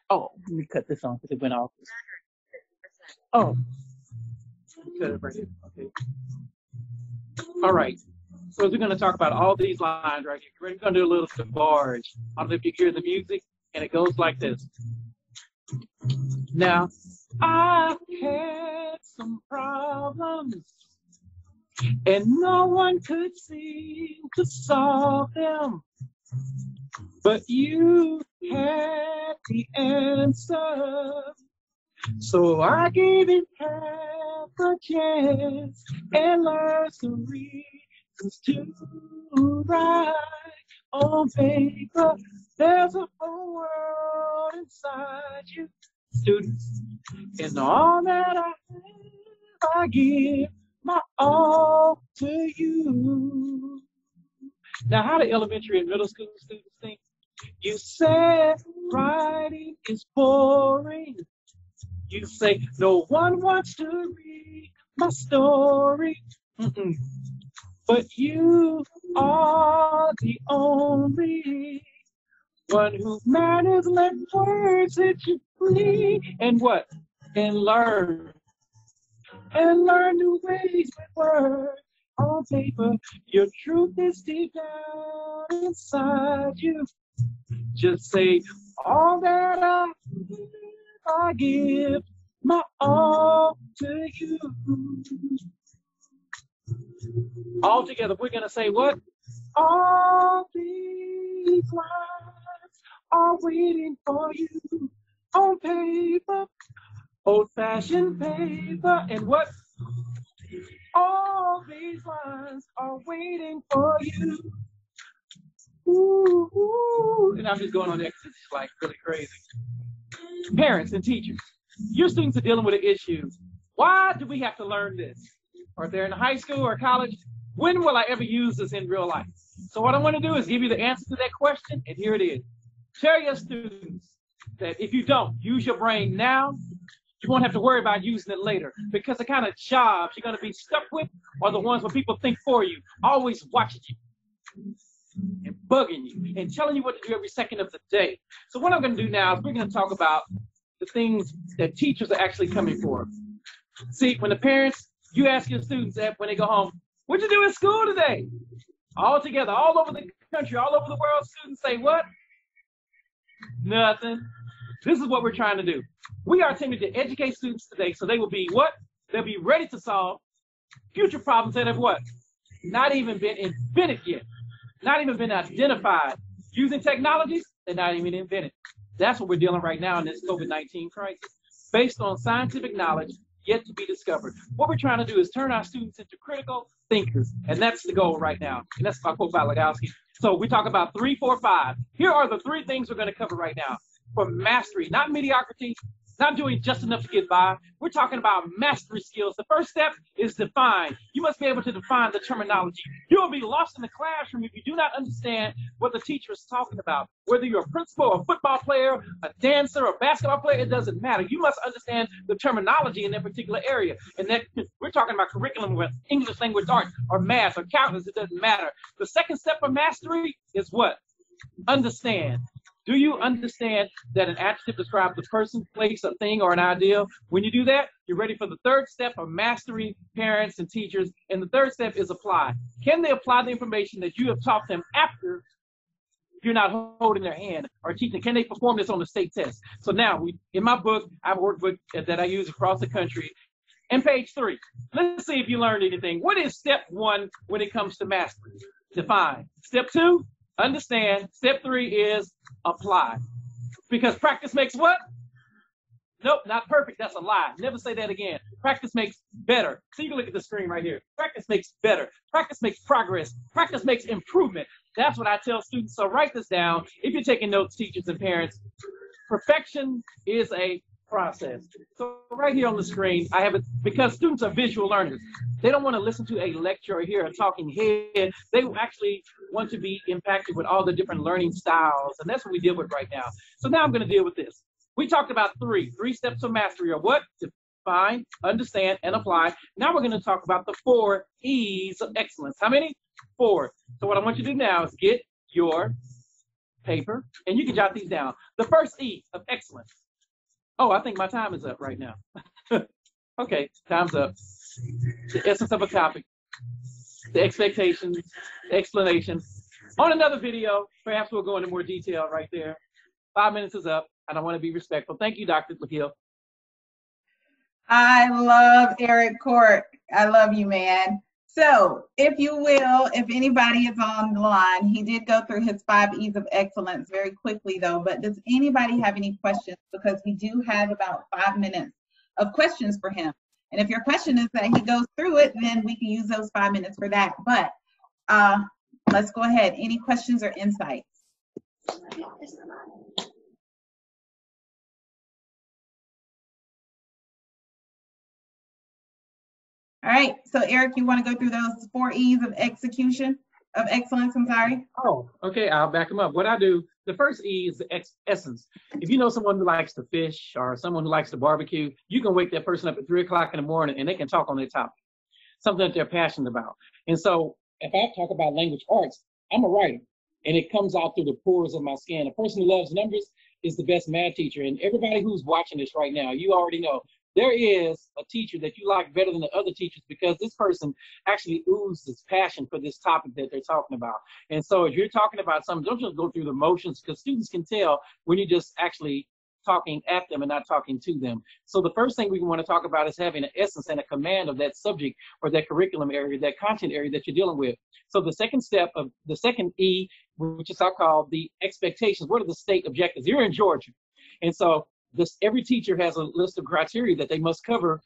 Oh, let me cut this on because it went off. Oh, cut it right here. Okay. All right. So we're going to talk about all these lines right here. We're going to do a little barge. I don't know if you hear the music, and it goes like this. Now, I had some problems, and no one could seem to solve them. But you had the answer. So I gave it half a chance and learned some reasons to write on paper. There's a whole world inside you, students, and all that I have, I give my all to you. Now, how do elementary and middle school students think? You said writing is boring. You say no one wants to read my story. But you are the only one who matters. Let words set you free. And what? And learn. And learn new ways with words on paper. Your truth is deep down inside you. Just say all that I give my all to you. All together, we're going to say what? All these lines are waiting for you on paper, old-fashioned paper. And what? All these lines are waiting for you. Ooh, ooh. And I'm just going on there because it's like really crazy. Parents and teachers, your students are dealing with an issue. Why do we have to learn this? Or if they're in high school or college, when will I ever use this in real life? So what I want to do is give you the answer to that question, and here it is. Tell your students that if you don't use your brain now, you won't have to worry about using it later, because the kind of jobs you're going to be stuck with are the ones where people think for you, always watching you. and bugging you and telling you what to do every second of the day. So what I'm going to do now is we're going to talk about the things that teachers are actually coming for. See, when the parents, you ask your students that when they go home, what'd you do at school today? All together, all over the country, all over the world, students say what? Nothing. This is what we're trying to do. We are attempting to educate students today so they will be what? They'll be ready to solve future problems that have what? Not even been invented yet. Not even been identified. Using technologies, they're not even invented. That's what we're dealing right now in this COVID-19 crisis. Based on scientific knowledge yet to be discovered. What we're trying to do is turn our students into critical thinkers. And that's the goal right now. And that's my quote by Legowski. So we talk about 3, 4, 5. Here are the 3 things we're going to cover right now. For mastery, not mediocrity, not doing just enough to get by. We're talking about mastery skills. The first step is define. You must be able to define the terminology. You will be lost in the classroom if you do not understand what the teacher is talking about. Whether you're a principal, a football player, a dancer, a basketball player, it doesn't matter. You must understand the terminology in that particular area. And that we're talking about curriculum with English language arts or math or calculus, it doesn't matter. The second step of mastery is what? Understand. Do you understand that an adjective describes a person, place, a thing, or an idea? When you do that, you're ready for the third step of mastery, parents and teachers. And the third step is apply. Can they apply the information that you have taught them after you're not holding their hand or teaching? Can they perform this on the state test? So now, in my book, I have a workbook that I use across the country. And page 3, let's see if you learned anything. What is step 1 when it comes to mastery? Define. Step 2, understand. Step 3 is apply. Because practice makes what? Nope, not perfect. That's a lie. Never say that again. Practice makes better. So you can look at the screen right here. Practice makes better. Practice makes progress. Practice makes improvement. That's what I tell students. So write this down. If you're taking notes, teachers and parents, perfection is a process. So right here on the screen, I have it because students are visual learners. They don't want to listen to a lecture or hear a talking head. They actually want to be impacted with all the different learning styles. And that's what we deal with right now. So now I'm going to deal with this. We talked about 3 steps of mastery are what? Define, understand, and apply. Now we're going to talk about the 4 E's of excellence. How many? 4. So what I want you to do now is get your paper, and you can jot these down. The first E of excellence. Oh, I think my time is up right now. Okay, time's up. The essence of a topic, the expectations, the explanation. On another video, perhaps we'll go into more detail right there. 5 minutes is up, and I want to be respectful. Thank you, Dr. McGill. I love Erik Cork. I love you, man. So if you will, if anybody is on the line, he did go through his 5 E's of excellence very quickly though, but does anybody have any questions? Because we do have about 5 minutes of questions for him. And if your question is that he goes through it, then we can use those 5 minutes for that. But let's go ahead. Any questions or insights? All right, so Erik, you want to go through those 4 E's of excellence, I'm sorry? Oh, okay, I'll back them up. What I do, the first E is the essence. If you know someone who likes to fish or someone who likes to barbecue, you can wake that person up at 3 o'clock in the morning and they can talk on their topic, something that they're passionate about. And so if I talk about language arts, I'm a writer and it comes out through the pores of my skin. A person who loves numbers is the best math teacher. And everybody who's watching this right now, you already know, there is a teacher that you like better than the other teachers because this person actually oozes passion for this topic that they're talking about. And so if you're talking about something, don't just go through the motions because students can tell when you're just actually talking at them and not talking to them. So the first thing we want to talk about is having an essence and a command of that subject or that curriculum area, that content area that you're dealing with. So the second step of the second E, which is I call the expectations. What are the state objectives? You're in Georgia. And so every teacher has a list of criteria that they must cover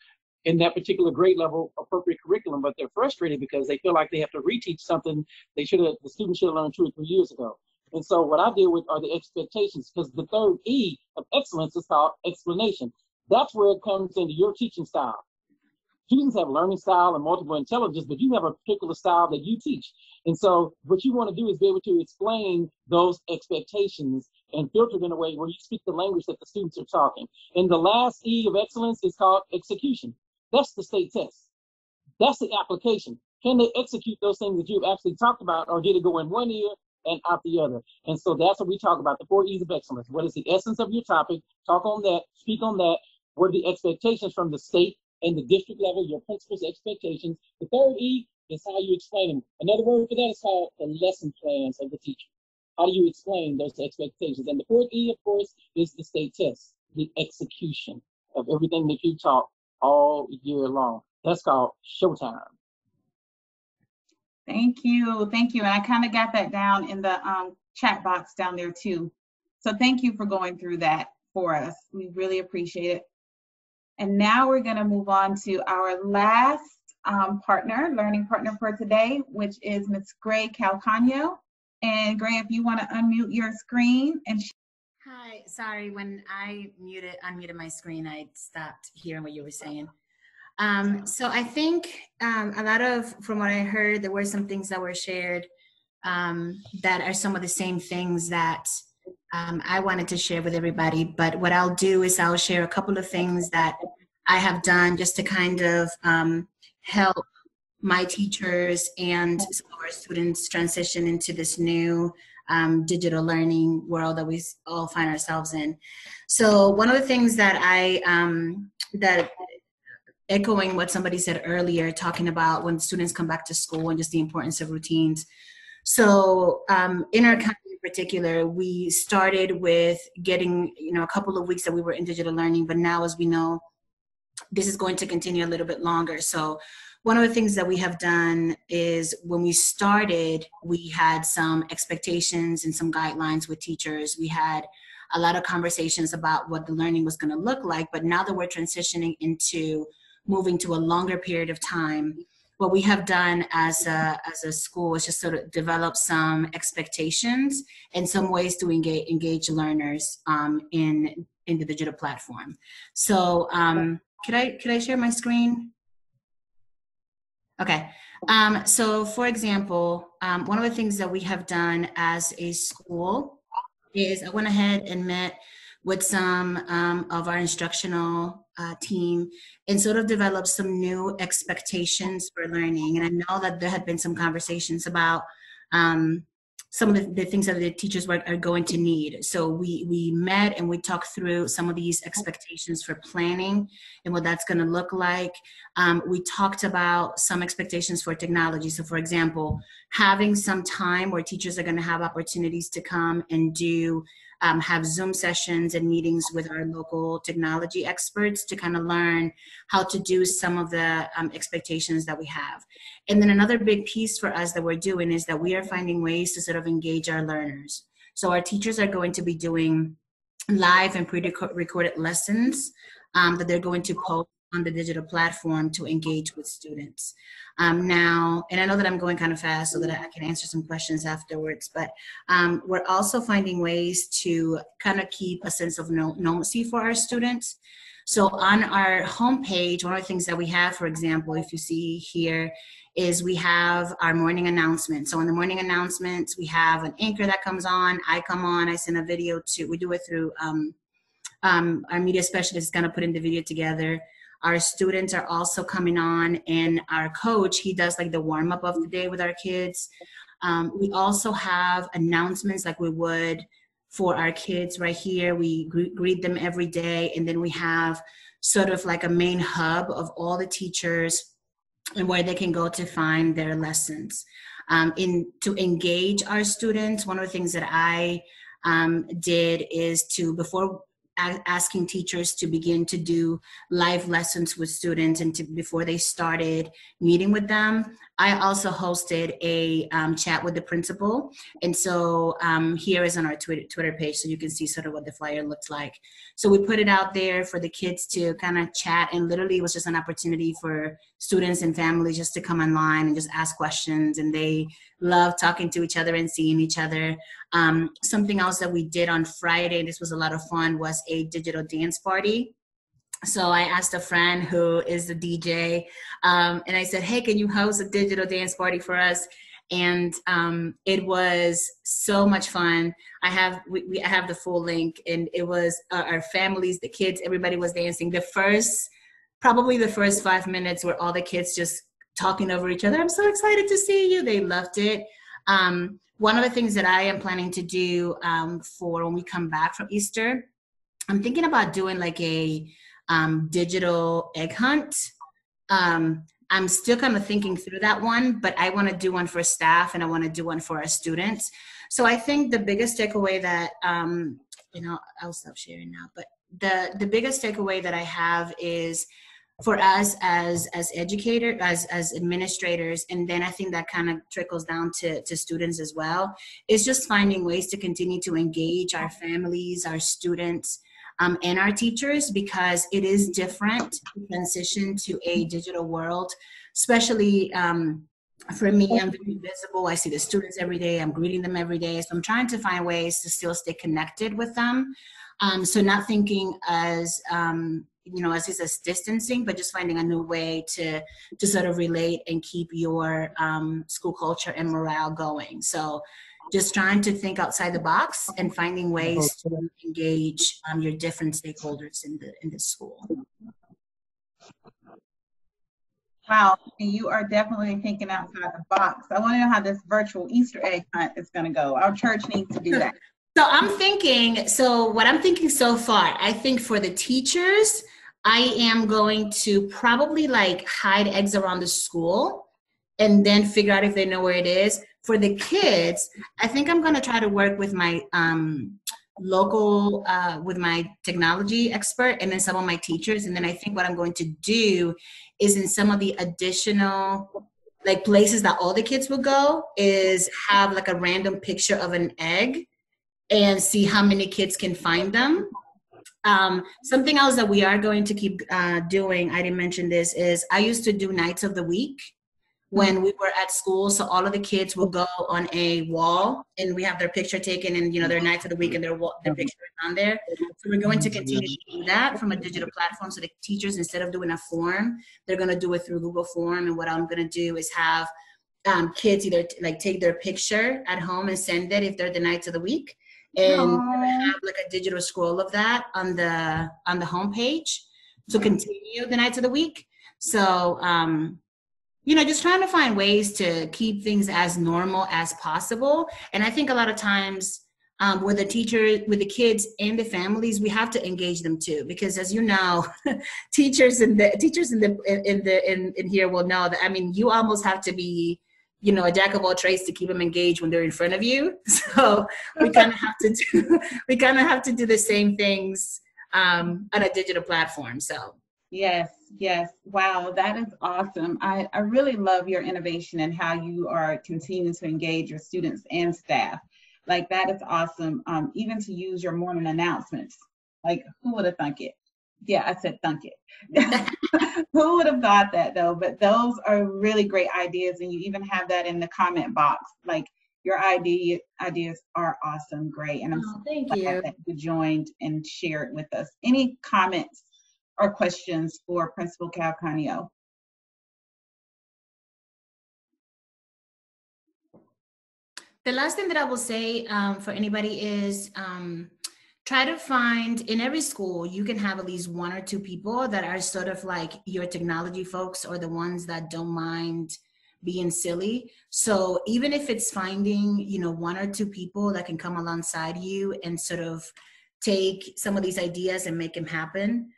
in that particular grade level appropriate curriculum, but they're frustrated because they feel like they have to reteach something the student should have learned 2 or 3 years ago. And so what I deal with are the expectations, because the third E of excellence is called explanation. That's where it comes into your teaching style. Students have learning style and multiple intelligence, but you have a particular style that you teach. And so what you want to do is be able to explain those expectations and filter it in a way where you speak the language that the students are talking. And the last E of excellence is called execution. That's the state test. That's the application. Can they execute those things that you've actually talked about, or did it go in one ear and out the other. And so that's what we talk about, the 4 E's of excellence. What is the essence of your topic? Talk on that, speak on that. What are the expectations from the state and the district level, your principal's expectations? The 3rd E is how you explain them. Another word for that is called the lesson plans of the teacher. How do you explain those expectations? And the 4th E, of course, is the state test, the execution of everything that you taught all year long. That's called showtime. Thank you. Thank you. And I kind of got that down in the chat box down there too. So thank you for going through that for us. We really appreciate it. And now we're going to move on to our last learning partner for today, which is Ms. Gray Calcano. And Gray, if you want to unmute your screen and Hi, sorry, when I unmuted my screen, I stopped hearing what you were saying. So I think a lot of, from what I heard, there were some things that were shared that are some of the same things that I wanted to share with everybody. But what I'll do is I'll share a couple of things that I have done just to kind of help my teachers and some of our students transition into this new digital learning world that we all find ourselves in. So one of the things that that echoing what somebody said earlier, talking about when students come back to school and just the importance of routines. So in our county in particular, we started with getting, a couple of weeks that we were in digital learning, but now, as we know, this is going to continue a little bit longer. So one of the things that we have done is when we started, we had some expectations and some guidelines with teachers. We had a lot of conversations about what the learning was going to look like, but now that we're transitioning into moving to a longer period of time, what we have done as a school is just sort of develop some expectations and some ways to engage learners in the digital platform. So could I share my screen? Okay. So for example, one of the things that we have done as a school is I went ahead and met with some of our instructional team and sort of developed some new expectations for learning. And I know that there had been some conversations about some of the things that the teachers are going to need. So we met and we talked through some of these expectations for planning and what that's going to look like. We talked about some expectations for technology. So for example, having some time where teachers are going to have opportunities to come and have Zoom sessions and meetings with our local technology experts to kind of learn how to do some of the expectations that we have. And then another big piece for us that we're doing is that we are finding ways to sort of engage our learners. So our teachers are going to be doing live and pre-recorded lessons that they're going to post on the digital platform to engage with students. Now, and I know that I'm going kind of fast so that I can answer some questions afterwards, but we're also finding ways to kind of keep a sense of normalcy for our students. So on our homepage, one of the things that we have, for example, if you see here, is we have our morning announcements. So in the morning announcements, we have an anchor that comes on, I come on, I send a video we do it through our media specialist is gonna put in the video together. Our students are also coming on, and our coach, he does like the warm up of the day with our kids. We also have announcements like we would for our kids right here. We greet them every day, and then we have sort of like a main hub of all the teachers and where they can go to find their lessons. To engage our students, one of the things that I did is before asking teachers to begin to do live lessons with students and before they started meeting with them, I also hosted a chat with the principal. And so here is on our Twitter page, so you can see sort of what the flyer looks like. So we put it out there for the kids to kind of chat, and literally it was just an opportunity for students and families just to come online and just ask questions, and they love talking to each other and seeing each other. Something else that we did on Friday, this was a lot of fun, was a digital dance party. So I asked a friend who is the DJ, and I said, hey, can you host a digital dance party for us? And it was so much fun. I have the full link, and it was our families, the kids, everybody was dancing. Probably the first 5 minutes were all the kids just talking over each other. I'm so excited to see you. They loved it. one of the things that I am planning to do for when we come back from Easter, I'm thinking about doing like a digital egg hunt. I'm still kind of thinking through that one, but I want to do one for staff and I want to do one for our students. So I think the biggest takeaway that, I'll stop sharing now, but the biggest takeaway that I have is for us as educators, as administrators, and then I think that kind of trickles down to students as well, is just finding ways to continue to engage our families, our students, and our teachers, because it is different to transition to a digital world, especially for me. I'm very visible. I see the students every day. I'm greeting them every day. So I'm trying to find ways to still stay connected with them. So not thinking as, as distancing, but just finding a new way to sort of relate and keep your school culture and morale going. So just trying to think outside the box and finding ways to engage your different stakeholders in the school. Wow, you are definitely thinking outside the box. I want to know how this virtual Easter egg hunt is going to go. Our church needs to do that. So what I'm thinking so far, I think for the teachers, I am going to probably like hide eggs around the school and then figure out if they know where it is. For the kids, I think I'm going to try to work with my with my technology expert and then some of my teachers. And then I think what I'm going to do is in some of the additional like places that all the kids will go is have like a random picture of an egg and see how many kids can find them. Something else that we are going to keep doing, I didn't mention this, is I used to do nights of the week when we were at school. So all of the kids will go on a wall and we have their picture taken and, their nights of the week and their picture is on there. So we're going to continue to do that from a digital platform. So the teachers, instead of doing a form, they're going to do it through Google Form. And what I'm going to do is have kids either like take their picture at home and send it if they're the nights of the week. And have like a digital scroll of that on the homepage to continue the nights of the week. So, just trying to find ways to keep things as normal as possible. And I think a lot of times with the teachers, with the kids and the families, we have to engage them too, because as you know, teachers in here will know that. I mean, you almost have to be, a jack of all trades to keep them engaged when they're in front of you. So we kind of have to do the same things on a digital platform. So yes. Wow, that is awesome. I really love your innovation and how you are continuing to engage your students and staff. Like that is awesome. Even to use your morning announcements. Like who would have thunk it? Yeah, I said thunk it. Who would have thought that though? But those are really great ideas, and you even have that in the comment box. Like your ideas are awesome, great, and I'm so glad that you joined and shared with us. Any comments or questions for Principal Calcano? The last thing that I will say for anybody is try to find, in every school, you can have at least one or two people that are sort of like your technology folks or the ones that don't mind being silly. So even if it's finding, one or two people that can come alongside you and sort of take some of these ideas and make them happen.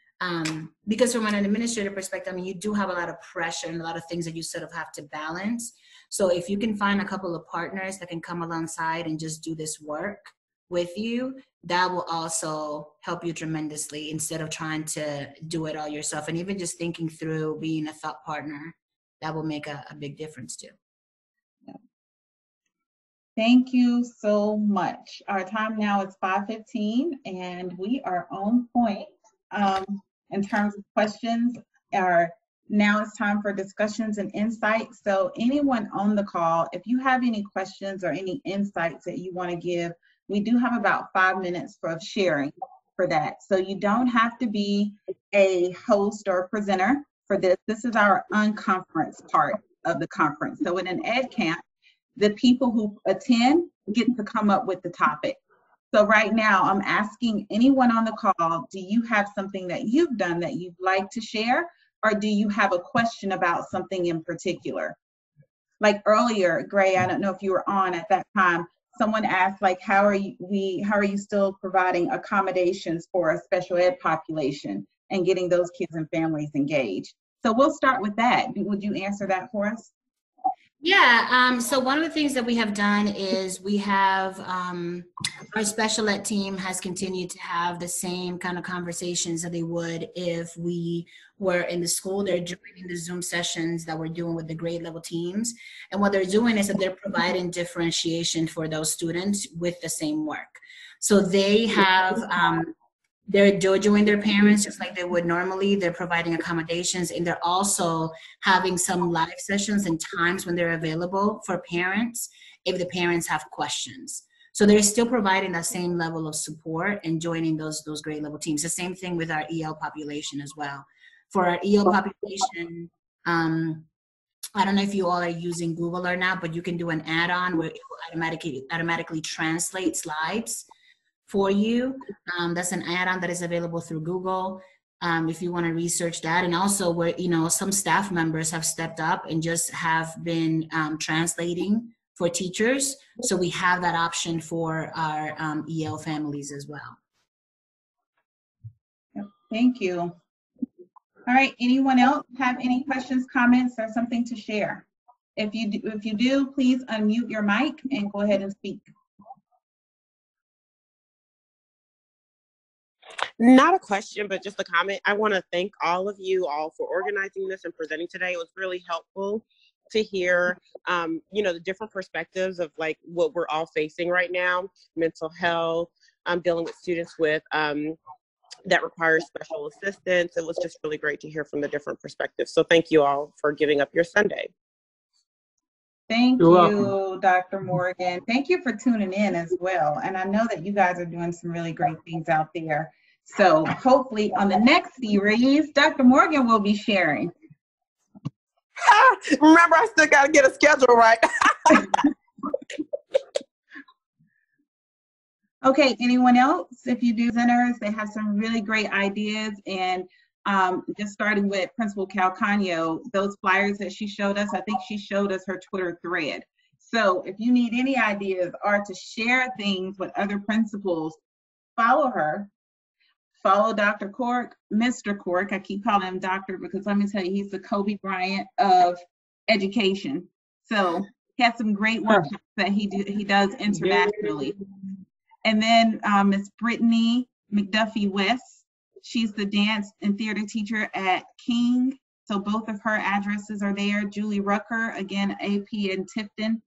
Because from an administrative perspective, I mean, you do have a lot of pressure and a lot of things that you sort of have to balance. So if you can find a couple of partners that can come alongside and just do this work with you, that will also help you tremendously instead of trying to do it all yourself. And even just thinking through being a thought partner, that will make a big difference too. Thank you so much. Our time now is 5:15 and we are on point in terms of questions. Now it's time for discussions and insights. So anyone on the call, if you have any questions or any insights that you want to give, we do have about 5 minutes for sharing for that. So you don't have to be a host or a presenter for this. This is our unconference part of the conference. So in an EdCamp, the people who attend get to come up with the topic. So right now I'm asking anyone on the call, do you have something that you've done that you'd like to share? Or do you have a question about something in particular? like earlier, Gray, I don't know if you were on at that time, someone asked, like, how are you still providing accommodations for a special ed population and getting those kids and families engaged? So we'll start with that. Would you answer that for us? Yeah, so one of the things that we have done is we have, our special ed team has continued to have the same kind of conversations that they would if we were in the school. They're joining the Zoom sessions that we're doing with the grade level teams. And what they're doing is that they're providing differentiation for those students with the same work. So they have, they're doing their parents just like they would normally. They're providing accommodations, and they're also having some live sessions and times when they're available for parents if the parents have questions. So they're still providing that same level of support and joining those grade level teams. The same thing with our EL population as well. For our EL population, I don't know if you all are using Google or not, but you can do an add-on where it will automatically translate slides for you. That's an add-on that is available through Google if you want to research that. And also where, some staff members have stepped up and just have been translating for teachers. So we have that option for our EL families as well. Thank you. All right, anyone else have any questions, comments, or something to share? If you do, please unmute your mic and go ahead and speak. Not a question, but just a comment. I want to thank all of you all for organizing this and presenting today. It was really helpful to hear, the different perspectives of like what we're all facing right now, mental health, dealing with students with that require special assistance. It was just really great to hear from the different perspectives. So thank you all for giving up your Sunday. Thank you, Dr. Morgan. Thank you for tuning in as well. And I know that you guys are doing some really great things out there. So hopefully on the next series, Dr. Morgan will be sharing. Remember, I still got to get a schedule right. Okay, anyone else? If you do presenters, they have some really great ideas. And just starting with Principal Calcano, those flyers that she showed us, I think she showed us her Twitter thread. So if you need any ideas or to share things with other principals, follow her. Follow Dr. Cork, Mr. Cork. I keep calling him doctor because let me tell you, he's the Kobe Bryant of education. So he has some great work that he does internationally. And then Miss Brittani McDuffie-West. She's the dance and theater teacher at King. So both of her addresses are there. Julie Rucker, again, AP in Tifton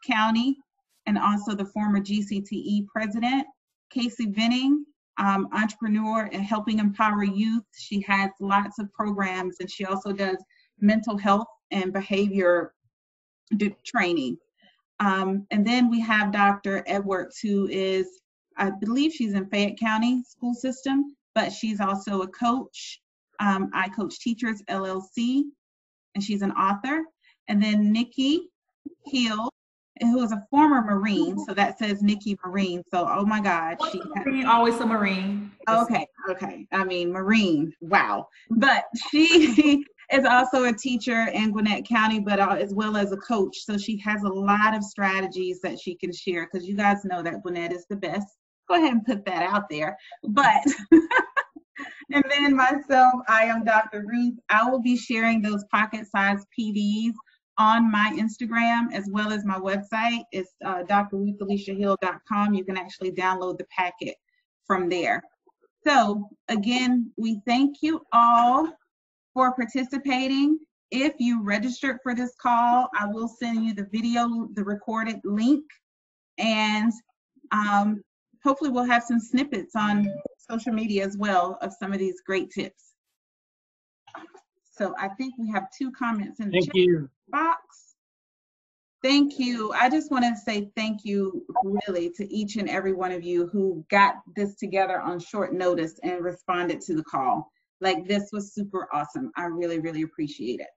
County, and also the former GCTE president. KaCey Venning, entrepreneur and helping empower youth. She has lots of programs, and she also does mental health and behavior training. And then we have Dr. Edwards, who is, I believe she's in Fayette County school system, but she's also a coach. I Coach Teachers, LLC, and she's an author. And then Niki Hill, who is a former Marine, so that says Niki Marine. So, oh my God, she always a Marine. Okay. I mean, Marine, wow. But she is also a teacher in Gwinnett County, but as well as a coach. So she has a lot of strategies that she can share, because you guys know that Gwinnett is the best. Go ahead and put that out there. But, and then myself, I am Dr. Ruth. I will be sharing those pocket-sized PDs on my Instagram as well as my website. It's drruthalishahill.com. You can actually download the packet from there. So again, we thank you all for participating. If you registered for this call, I will send you the video, the recorded link, and hopefully we'll have some snippets on social media as well of some of these great tips. So I think we have 2 comments in the chat box. Thank you. I just want to say thank you really to each and every one of you who got this together on short notice and responded to the call. Like, this was super awesome. I really, really appreciate it.